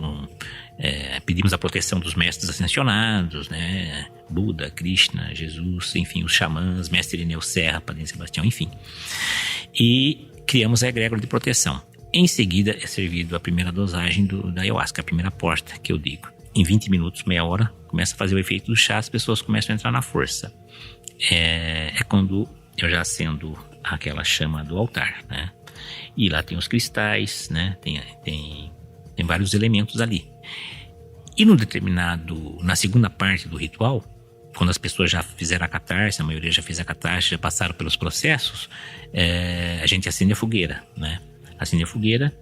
pedimos a proteção dos mestres ascensionados, né? Buda, Krishna, Jesus, enfim, os xamãs, mestre Irineu Serra, Padre Sebastião, enfim. E criamos a egrégora de proteção. Em seguida é servido a primeira dosagem da ayahuasca, a primeira porta, que eu digo. Em 20 minutos, meia hora, começa a fazer o efeito do chá, as pessoas começam a entrar na força. É quando eu já acendo aquela chama do altar, né? E lá tem os cristais, né? Tem vários elementos ali. E na segunda parte do ritual, quando as pessoas já fizeram a catarse, a maioria já fez a catarse, já passaram pelos processos, a gente acende a fogueira, né? Acende a fogueira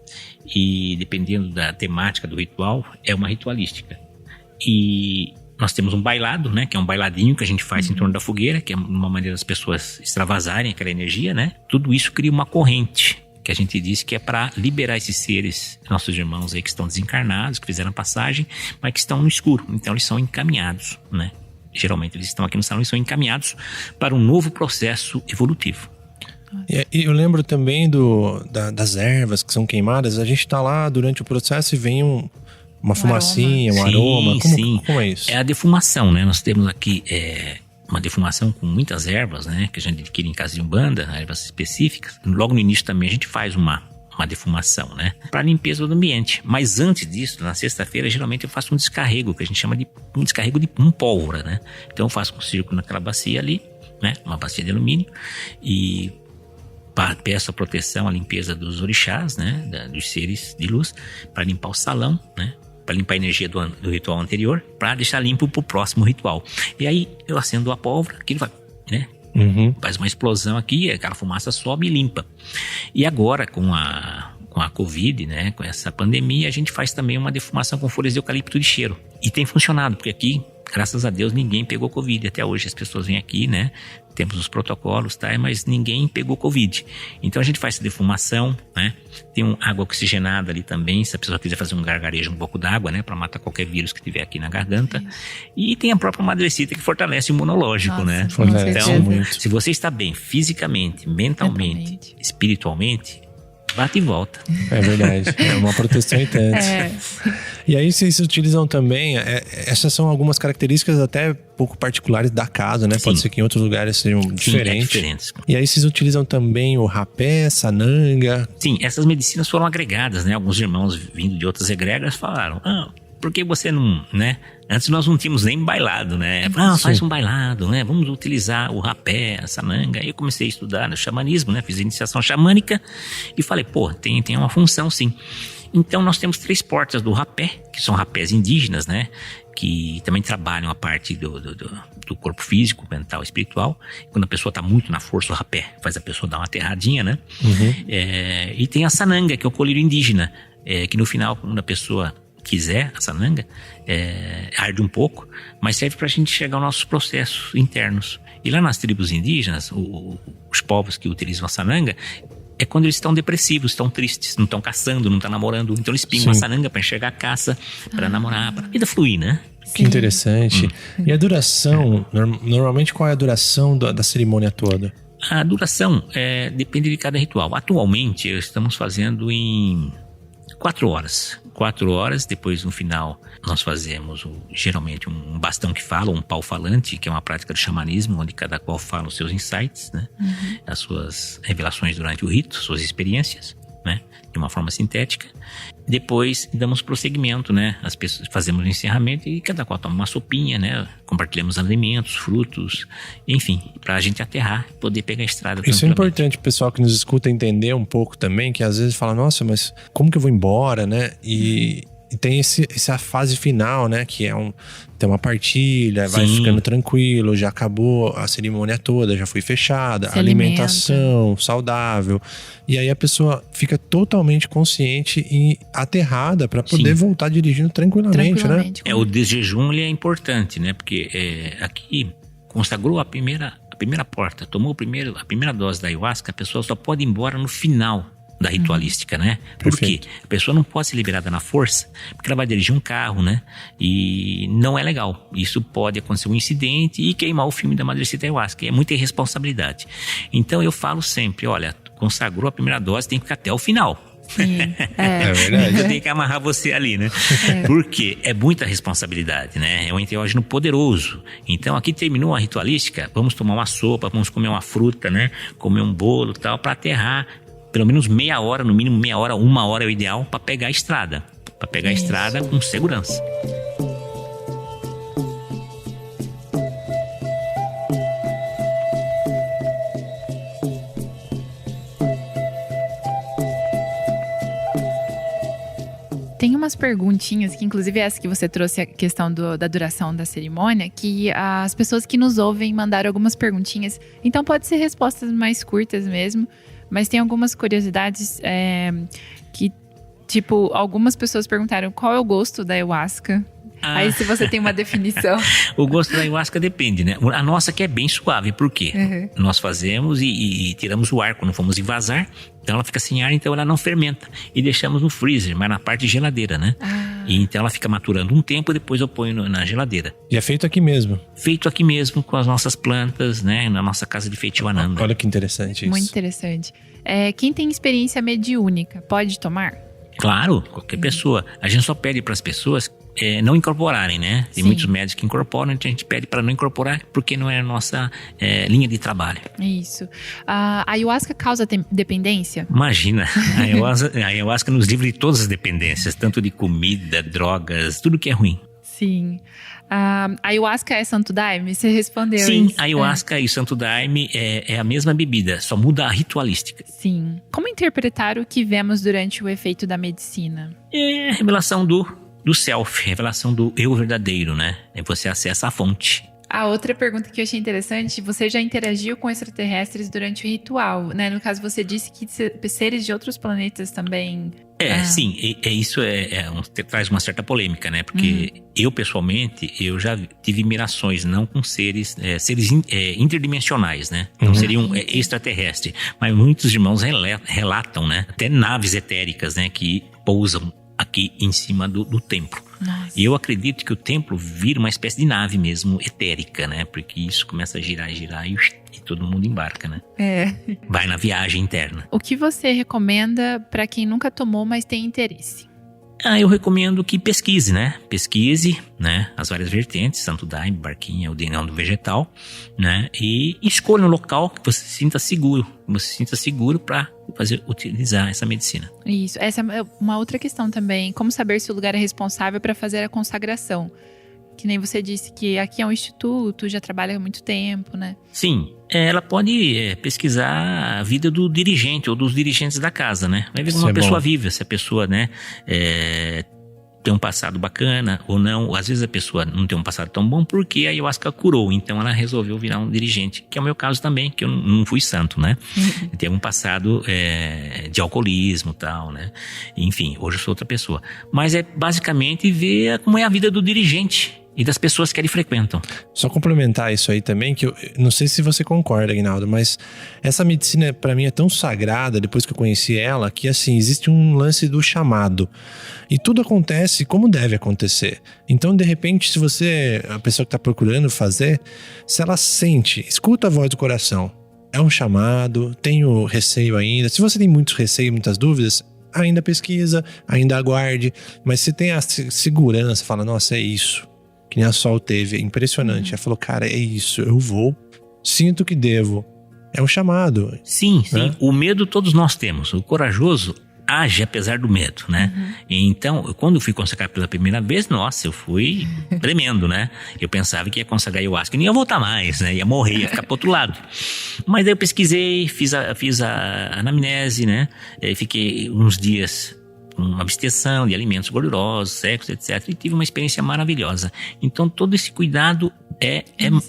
e, dependendo da temática do ritual, é uma ritualística. E nós temos um bailado, né? Que é um bailadinho que a gente faz em torno da fogueira, que é uma maneira das pessoas extravasarem aquela energia, né? Tudo isso cria uma corrente, que a gente diz que é para liberar esses seres, nossos irmãos aí que estão desencarnados, que fizeram a passagem, mas que estão no escuro. Então eles são encaminhados, né? Geralmente eles estão aqui no salão e são encaminhados para um novo processo evolutivo. E eu lembro também das ervas que são queimadas. A gente tá lá durante o processo e vem uma fumacinha, um aroma. Como é isso? É a defumação, né? Nós temos aqui uma defumação com muitas ervas, né? Que a gente adquire em casa de umbanda, ervas específicas. Logo no início também a gente faz uma defumação, né? Para limpeza do ambiente. Mas antes disso, na sexta-feira, geralmente eu faço um descarrego, que a gente chama de um descarrego de pólvora, né? Então eu faço um círculo naquela bacia ali, né? Uma bacia de alumínio, e peço a proteção, a limpeza dos orixás, né? Dos seres de luz, para limpar o salão, né? Para limpar a energia do ritual anterior, para deixar limpo para o próximo ritual. E aí eu acendo a pólvora, que ele vai, né? Faz uma explosão aqui, aquela fumaça sobe e limpa. E agora com a Covid, né, com essa pandemia, a gente faz também uma defumação com folhas de eucalipto de cheiro. E tem funcionado, porque aqui, graças a Deus, ninguém pegou Covid. Até hoje as pessoas vêm aqui, né, temos os protocolos, tá, mas ninguém pegou Covid. Então a gente faz essa defumação, né, tem água oxigenada ali também, se a pessoa quiser fazer um gargarejo, um pouco d'água, né, para matar qualquer vírus que tiver aqui na garganta. E tem a própria madrecita que fortalece o imunológico, né. Então, se você está bem fisicamente, mentalmente, espiritualmente, bate e volta. É verdade. É uma proteção intensa. E aí vocês utilizam também, essas são algumas características até pouco particulares da casa, né? Sim. Pode ser que em outros lugares sejam diferentes. E aí vocês utilizam também o rapé, sananga. Sim, essas medicinas foram agregadas, né? Alguns irmãos vindo de outras egrégoras falaram, por que você não, né? Antes nós não tínhamos nem bailado, né? Faz um bailado, né? Vamos utilizar o rapé, a sananga. Aí eu comecei a estudar no xamanismo, né? Fiz a iniciação xamânica e falei, tem uma função sim. Então nós temos 3 portas do rapé, que são rapés indígenas, né? Que também trabalham a parte do corpo físico, mental, espiritual. Quando a pessoa está muito na força, o rapé faz a pessoa dar uma aterradinha, né? E tem a sananga, que é o colírio indígena, que no final, quando a pessoa quiser, a sananga, arde um pouco, mas serve para a gente chegar aos nossos processos internos. E lá nas tribos indígenas, os povos que utilizam a sananga, é quando eles estão depressivos, estão tristes, não estão caçando, não estão namorando, então eles pingam a sananga para enxergar a caça, para namorar, para a vida fluir, né? Que interessante. E a duração, normalmente qual é a duração da cerimônia toda? A duração depende de cada ritual. Atualmente estamos fazendo em 4 horas. 4 horas, depois no final nós fazemos geralmente um bastão que fala, um pau falante, que é uma prática do xamanismo, onde cada qual fala os seus insights, né? As suas revelações durante o rito, suas experiências, né? De uma forma sintética. Depois damos prosseguimento, né? As pessoas fazemos o encerramento e cada qual toma uma sopinha, né? Compartilhamos alimentos, frutos, enfim, para a gente aterrar, poder pegar a estrada. Isso é importante, o pessoal que nos escuta entender um pouco também, que às vezes fala, nossa, mas como que eu vou embora, né? E tem essa fase final, né? Que tem uma partilha, vai ficando tranquilo, já acabou a cerimônia toda, já foi fechada, alimentação saudável. E aí a pessoa fica totalmente consciente e aterrada para poder voltar dirigindo tranquilamente, né? O desjejum ele é importante, né? Porque aqui consagrou a primeira porta, tomou a primeira dose da ayahuasca, a pessoa só pode ir embora no final da ritualística, né? Por quê? A pessoa não pode ser liberada na força, porque ela vai dirigir um carro, né? E não é legal. Isso pode acontecer um incidente e queimar o filme da madrecita ayahuasca. É muita irresponsabilidade. Então eu falo sempre, olha, consagrou a primeira dose, tem que ficar até o final. É verdade. Eu tenho que amarrar você ali, né? Porque é muita responsabilidade, né? É um enteógeno poderoso. Então aqui terminou a ritualística, vamos tomar uma sopa, vamos comer uma fruta, né? Comer um bolo e tal, para aterrar pelo menos meia hora, no mínimo meia hora, 1 hora é o ideal para pegar a estrada. Para pegar a estrada com segurança. Tem umas perguntinhas, que inclusive essa que você trouxe, a questão da duração da cerimônia, que as pessoas que nos ouvem mandaram algumas perguntinhas. Então pode ser respostas mais curtas mesmo, mas tem algumas curiosidades que, tipo, algumas pessoas perguntaram qual é o gosto da ayahuasca. Aí se você tem uma definição. O gosto da ayahuasca depende, né? A nossa que é bem suave, por quê? Nós fazemos e tiramos o ar quando fomos envasar, então ela fica sem ar, então ela não fermenta. E deixamos no freezer, mas na parte de geladeira, né? E então ela fica maturando um tempo, depois eu ponho na geladeira. E é feito aqui mesmo? Feito aqui mesmo, com as nossas plantas, né? Na nossa casa de Feitiço-Ananda. Olha que interessante isso. Muito interessante. Quem tem experiência mediúnica, pode tomar? Claro, qualquer pessoa. A gente só pede para as pessoas não incorporarem, né? Tem muitos médicos que incorporam, então a gente pede para não incorporar, porque não é a nossa linha de trabalho. Isso. A ayahuasca causa dependência? Imagina, a ayahuasca nos livra de todas as dependências, tanto de comida, drogas, tudo que é ruim. Sim. A ayahuasca é Santo Daime? Você respondeu Sim, isso. A ayahuasca e o Santo Daime é a mesma bebida, só muda a ritualística. Sim. Como interpretar o que vemos durante o efeito da medicina? É a revelação do self, revelação do eu verdadeiro, né? Você acessa a fonte. A outra pergunta que eu achei interessante, você já interagiu com extraterrestres durante o ritual, né? No caso, você disse que seres de outros planetas também... Sim, isso traz uma certa polêmica, né? Porque eu, pessoalmente, eu já tive mirações, não com seres interdimensionais, né? Então seriam extraterrestres. Mas muitos irmãos relatam, né? Até naves etéricas, né? Que pousam aqui em cima do templo. Nossa. E eu acredito que o templo vira uma espécie de nave mesmo, etérica, né? Porque isso começa a girar e todo mundo embarca, né? Vai na viagem interna. O que você recomenda para quem nunca tomou, mas tem interesse? Eu recomendo que pesquise, né? Pesquise, né? As várias vertentes, Santo Daime, Barquinha, o DNA do vegetal, né? E escolha um local que você se sinta seguro. Para utilizar essa medicina. Isso. Essa é uma outra questão também. Como saber se o lugar é responsável para fazer a consagração? Que nem você disse que aqui é um instituto, já trabalha há muito tempo, né? Sim. Ela pode pesquisar a vida do dirigente ou dos dirigentes da casa, né? Vai ver como uma pessoa vive, se a pessoa, né, tem um passado bacana ou não. Às vezes a pessoa não tem um passado tão bom porque a ayahuasca curou, então ela resolveu virar um dirigente, que é o meu caso também, que eu não fui santo, né? Eu tenho um passado de alcoolismo e tal, né? Enfim, hoje eu sou outra pessoa. Mas é basicamente ver como é a vida do dirigente e das pessoas que ele frequentam. Só complementar isso aí também, que eu não sei se você concorda, Aguinaldo, mas essa medicina pra mim é tão sagrada, depois que eu conheci ela, que assim, existe um lance do chamado. E tudo acontece como deve acontecer. Então, de repente, se você, a pessoa que tá procurando fazer, se ela sente, escuta a voz do coração, é um chamado, tenho receio ainda. Se você tem muitos receios, muitas dúvidas, ainda pesquisa, ainda aguarde. Mas se tem a segurança, fala, nossa, é isso. Que nem a Sol teve, é impressionante. Ela falou, cara, é isso, eu vou, sinto que devo. É um chamado. Sim. O medo todos nós temos. O corajoso age apesar do medo, né? Então, quando eu fui consagrar pela primeira vez, nossa, eu fui tremendo, né? Eu pensava que ia consagrar ayahuasca e não ia voltar mais, né? Ia morrer, ia ficar pro outro lado. Mas daí eu pesquisei, fiz a anamnese, né? Fiquei uns dias uma abstenção de alimentos gordurosos, sexo, etc. E tive uma experiência maravilhosa. Então, todo esse cuidado é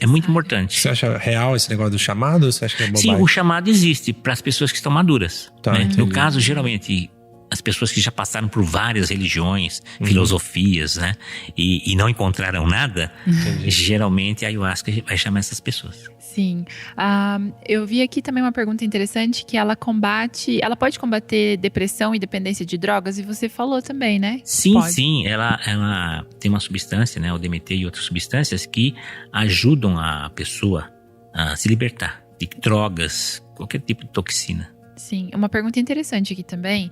muito importante. Você acha real esse negócio do chamado ou você acha que é bobagem? Sim, o chamado existe para as pessoas que estão maduras. Tá, né? No caso, geralmente, as pessoas que já passaram por várias religiões, filosofias, né? E não encontraram nada, geralmente a ayahuasca vai chamar essas pessoas. Sim. Eu vi aqui também uma pergunta interessante que ela pode combater depressão e dependência de drogas, e você falou também, né? Sim, pode. Sim. Ela tem uma substância, né? O DMT e outras substâncias que ajudam a pessoa a se libertar de drogas, qualquer tipo de toxina. Sim, uma pergunta interessante aqui também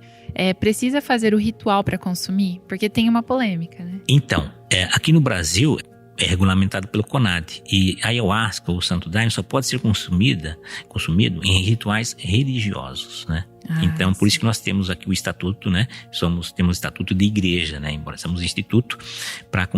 precisa fazer o ritual para consumir? Porque tem uma polêmica, né? Então, aqui no Brasil, é regulamentado pelo CONAD. E a ayahuasca, ou Santo Daime, só pode ser consumido em rituais religiosos, né? Então, por isso que nós temos aqui o estatuto, né? Temos estatuto de igreja, né? Embora somos instituto, para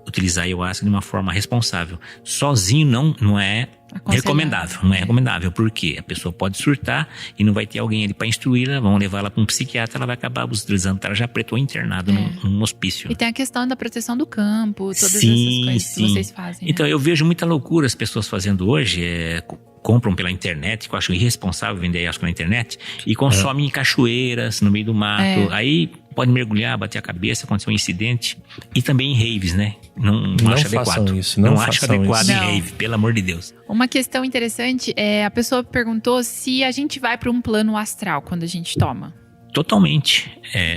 utilizar a ayahuasca de uma forma responsável. Sozinho não é recomendável. Não é recomendável, porque a pessoa pode surtar e não vai ter alguém ali para instruí-la, vão levar ela para um psiquiatra, ela vai acabar utilizando tarja preta ou internado num hospício. E tem a questão da proteção do campo, todas essas coisas que vocês fazem. Então, eu vejo muita loucura as pessoas fazendo hoje, compram pela internet, que eu acho irresponsável vender ayahuasca na internet, e consomem em cachoeiras, no meio do mato. Aí pode mergulhar, bater a cabeça, acontecer um incidente. E também em raves, né? Não acho adequado. Isso, não acho adequado em rave, pelo amor de Deus. Uma questão interessante a pessoa perguntou se a gente vai para um plano astral quando a gente toma. Totalmente.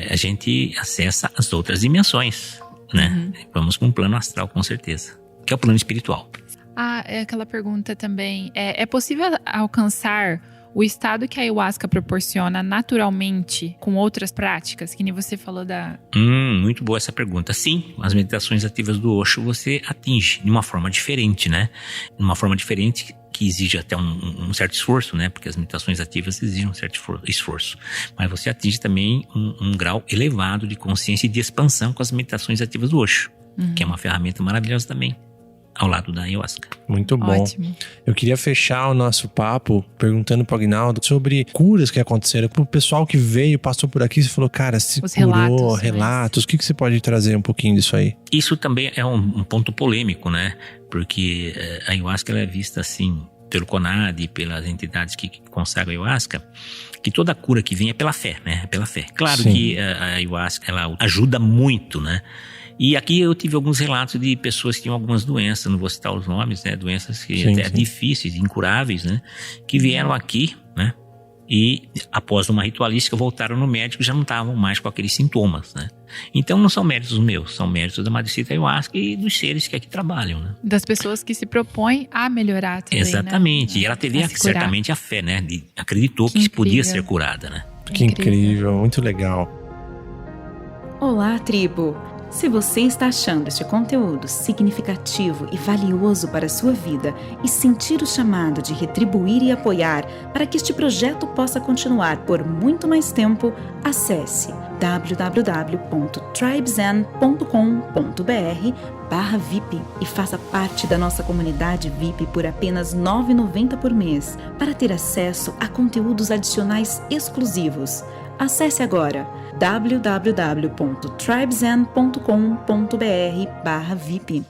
A gente acessa as outras dimensões, né? Vamos para um plano astral, com certeza. Que é o plano espiritual. Aquela pergunta também. É possível alcançar o estado que a ayahuasca proporciona naturalmente com outras práticas? Que nem você falou da... Muito boa essa pergunta. Sim, as meditações ativas do Osho você atinge de uma forma diferente, né? De uma forma diferente que exige até um certo esforço, né? Porque as meditações ativas exigem um certo esforço. Mas você atinge também um grau elevado de consciência e de expansão com as meditações ativas do Osho, que é uma ferramenta maravilhosa também, ao lado da ayahuasca. Muito bom. Ótimo. Eu queria fechar o nosso papo perguntando pro Aguinaldo sobre curas que aconteceram. Pro pessoal que veio, passou por aqui, você falou, cara, se os curou, relatos. O que você pode trazer um pouquinho disso aí? Isso também é um ponto polêmico, né? Porque a ayahuasca ela é vista assim pelo CONAD e pelas entidades que consagram a ayahuasca, que toda cura que vem é pela fé, né? É pela fé. Claro que a ayahuasca ela ajuda muito, né? E aqui eu tive alguns relatos de pessoas que tinham algumas doenças, não vou citar os nomes, né? Doenças que até difíceis, incuráveis, né? Que vieram aqui, né? E após uma ritualística voltaram no médico e já não estavam mais com aqueles sintomas, né? Então não são méritos meus, são méritos da Madrecita Ayahuasca e dos seres que aqui trabalham, né? Das pessoas que se propõem a melhorar também, exatamente, né? E ela teve certamente a fé, né? Acreditou que podia ser curada, né? Que incrível, muito legal. Olá, tribo! Se você está achando este conteúdo significativo e valioso para a sua vida e sentir o chamado de retribuir e apoiar para que este projeto possa continuar por muito mais tempo, acesse www.tribezen.com.br/VIP e faça parte da nossa comunidade VIP por apenas R$ 9,90 por mês para ter acesso a conteúdos adicionais exclusivos. Acesse agora www.tribezen.com.br/VIP.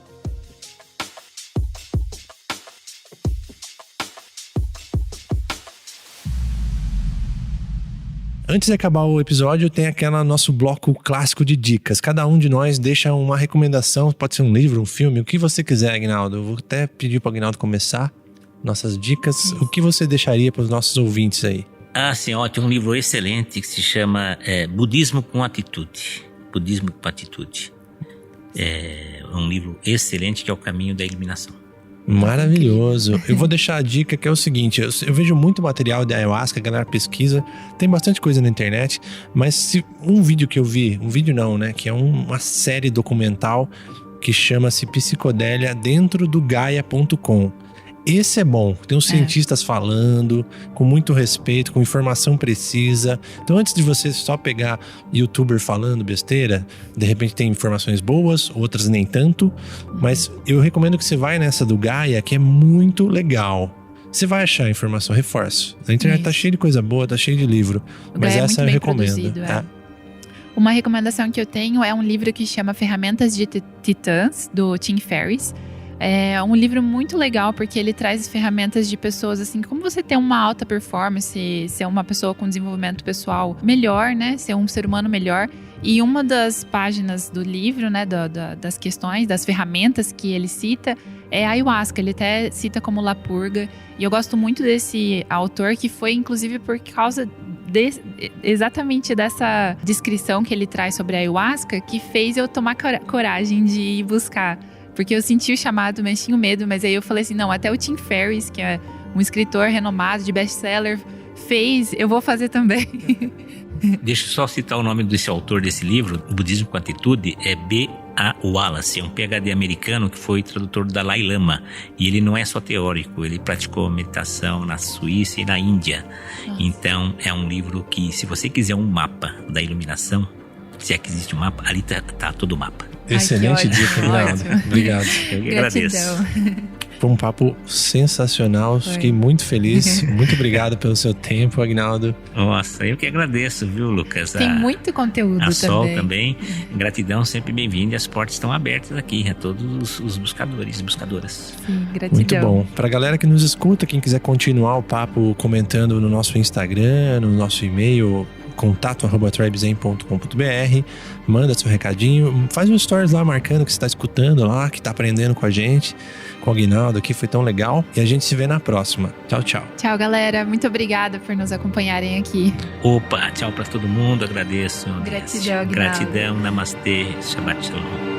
Antes de acabar o episódio, tem aquele nosso bloco clássico de dicas. Cada um de nós deixa uma recomendação, pode ser um livro, um filme, o que você quiser, Aguinaldo. Eu vou até pedir para o Aguinaldo começar nossas dicas. O que você deixaria para os nossos ouvintes aí? Sim, tem um livro excelente que se chama Budismo com Atitude. Budismo com Atitude. É um livro excelente que é o caminho da iluminação. Maravilhoso. Eu vou deixar a dica que é o seguinte, eu vejo muito material de ayahuasca, a galera pesquisa, tem bastante coisa na internet, mas se um vídeo que eu vi, um vídeo não, né, que é uma série documental que chama-se Psicodélia dentro do Gaia.com. Esse é bom, tem uns cientistas falando, com muito respeito, com informação precisa. Então antes de você só pegar youtuber falando besteira, de repente tem informações boas, outras nem tanto. Mas eu recomendo que você vá nessa do Gaia, que é muito legal. Você vai achar informação, reforço. A internet tá cheia de coisa boa, tá cheia de livro. Mas essa eu recomendo. Uma recomendação que eu tenho é um livro que chama Ferramentas de Titãs, do Tim Ferriss. É um livro muito legal porque ele traz ferramentas de pessoas assim, como você ter uma alta performance, ser uma pessoa com desenvolvimento pessoal melhor, né? Ser um ser humano melhor. E uma das páginas do livro, né, das questões, das ferramentas que ele cita, é a ayahuasca. Ele até cita como La Purga. E eu gosto muito desse autor, que foi inclusive por causa exatamente dessa descrição que ele traz sobre a ayahuasca, que fez eu tomar coragem de ir buscar. Porque eu senti o chamado, mas tinha o medo. Mas aí eu falei assim, não, até o Tim Ferriss, que é um escritor renomado de best-seller, fez, eu vou fazer também. Deixa eu só citar o nome desse autor desse livro, O Budismo com Atitude, é B.A. Wallace, é um PhD americano que foi tradutor do Dalai Lama. E ele não é só teórico, ele praticou meditação na Suíça e na Índia. Então, é um livro que, se você quiser um mapa da iluminação, se é que existe um mapa, ali tá todo o mapa. Excelente dica, Aguinaldo. Obrigado. Eu que agradeço. Foi um papo sensacional, fiquei muito feliz. Muito obrigado pelo seu tempo, Aguinaldo. Nossa, eu que agradeço, viu, Lucas? Tem muito conteúdo a Sol também. Gratidão, sempre bem-vindo. E as portas estão abertas aqui a todos os buscadores e buscadoras. Sim, gratidão. Muito bom. Pra galera que nos escuta, quem quiser continuar o papo comentando no nosso Instagram, no nosso e-mail, contato@tribezen.com.br, manda seu recadinho, faz um stories lá marcando que você está escutando lá, que está aprendendo com a gente, com o Aguinaldo aqui, foi tão legal. E a gente se vê na próxima. Tchau, tchau. Tchau, galera. Muito obrigada por nos acompanharem aqui. Opa, tchau pra todo mundo, agradeço. Gratidão, Aguinaldo. Gratidão, namastê, Shabbat Shalom.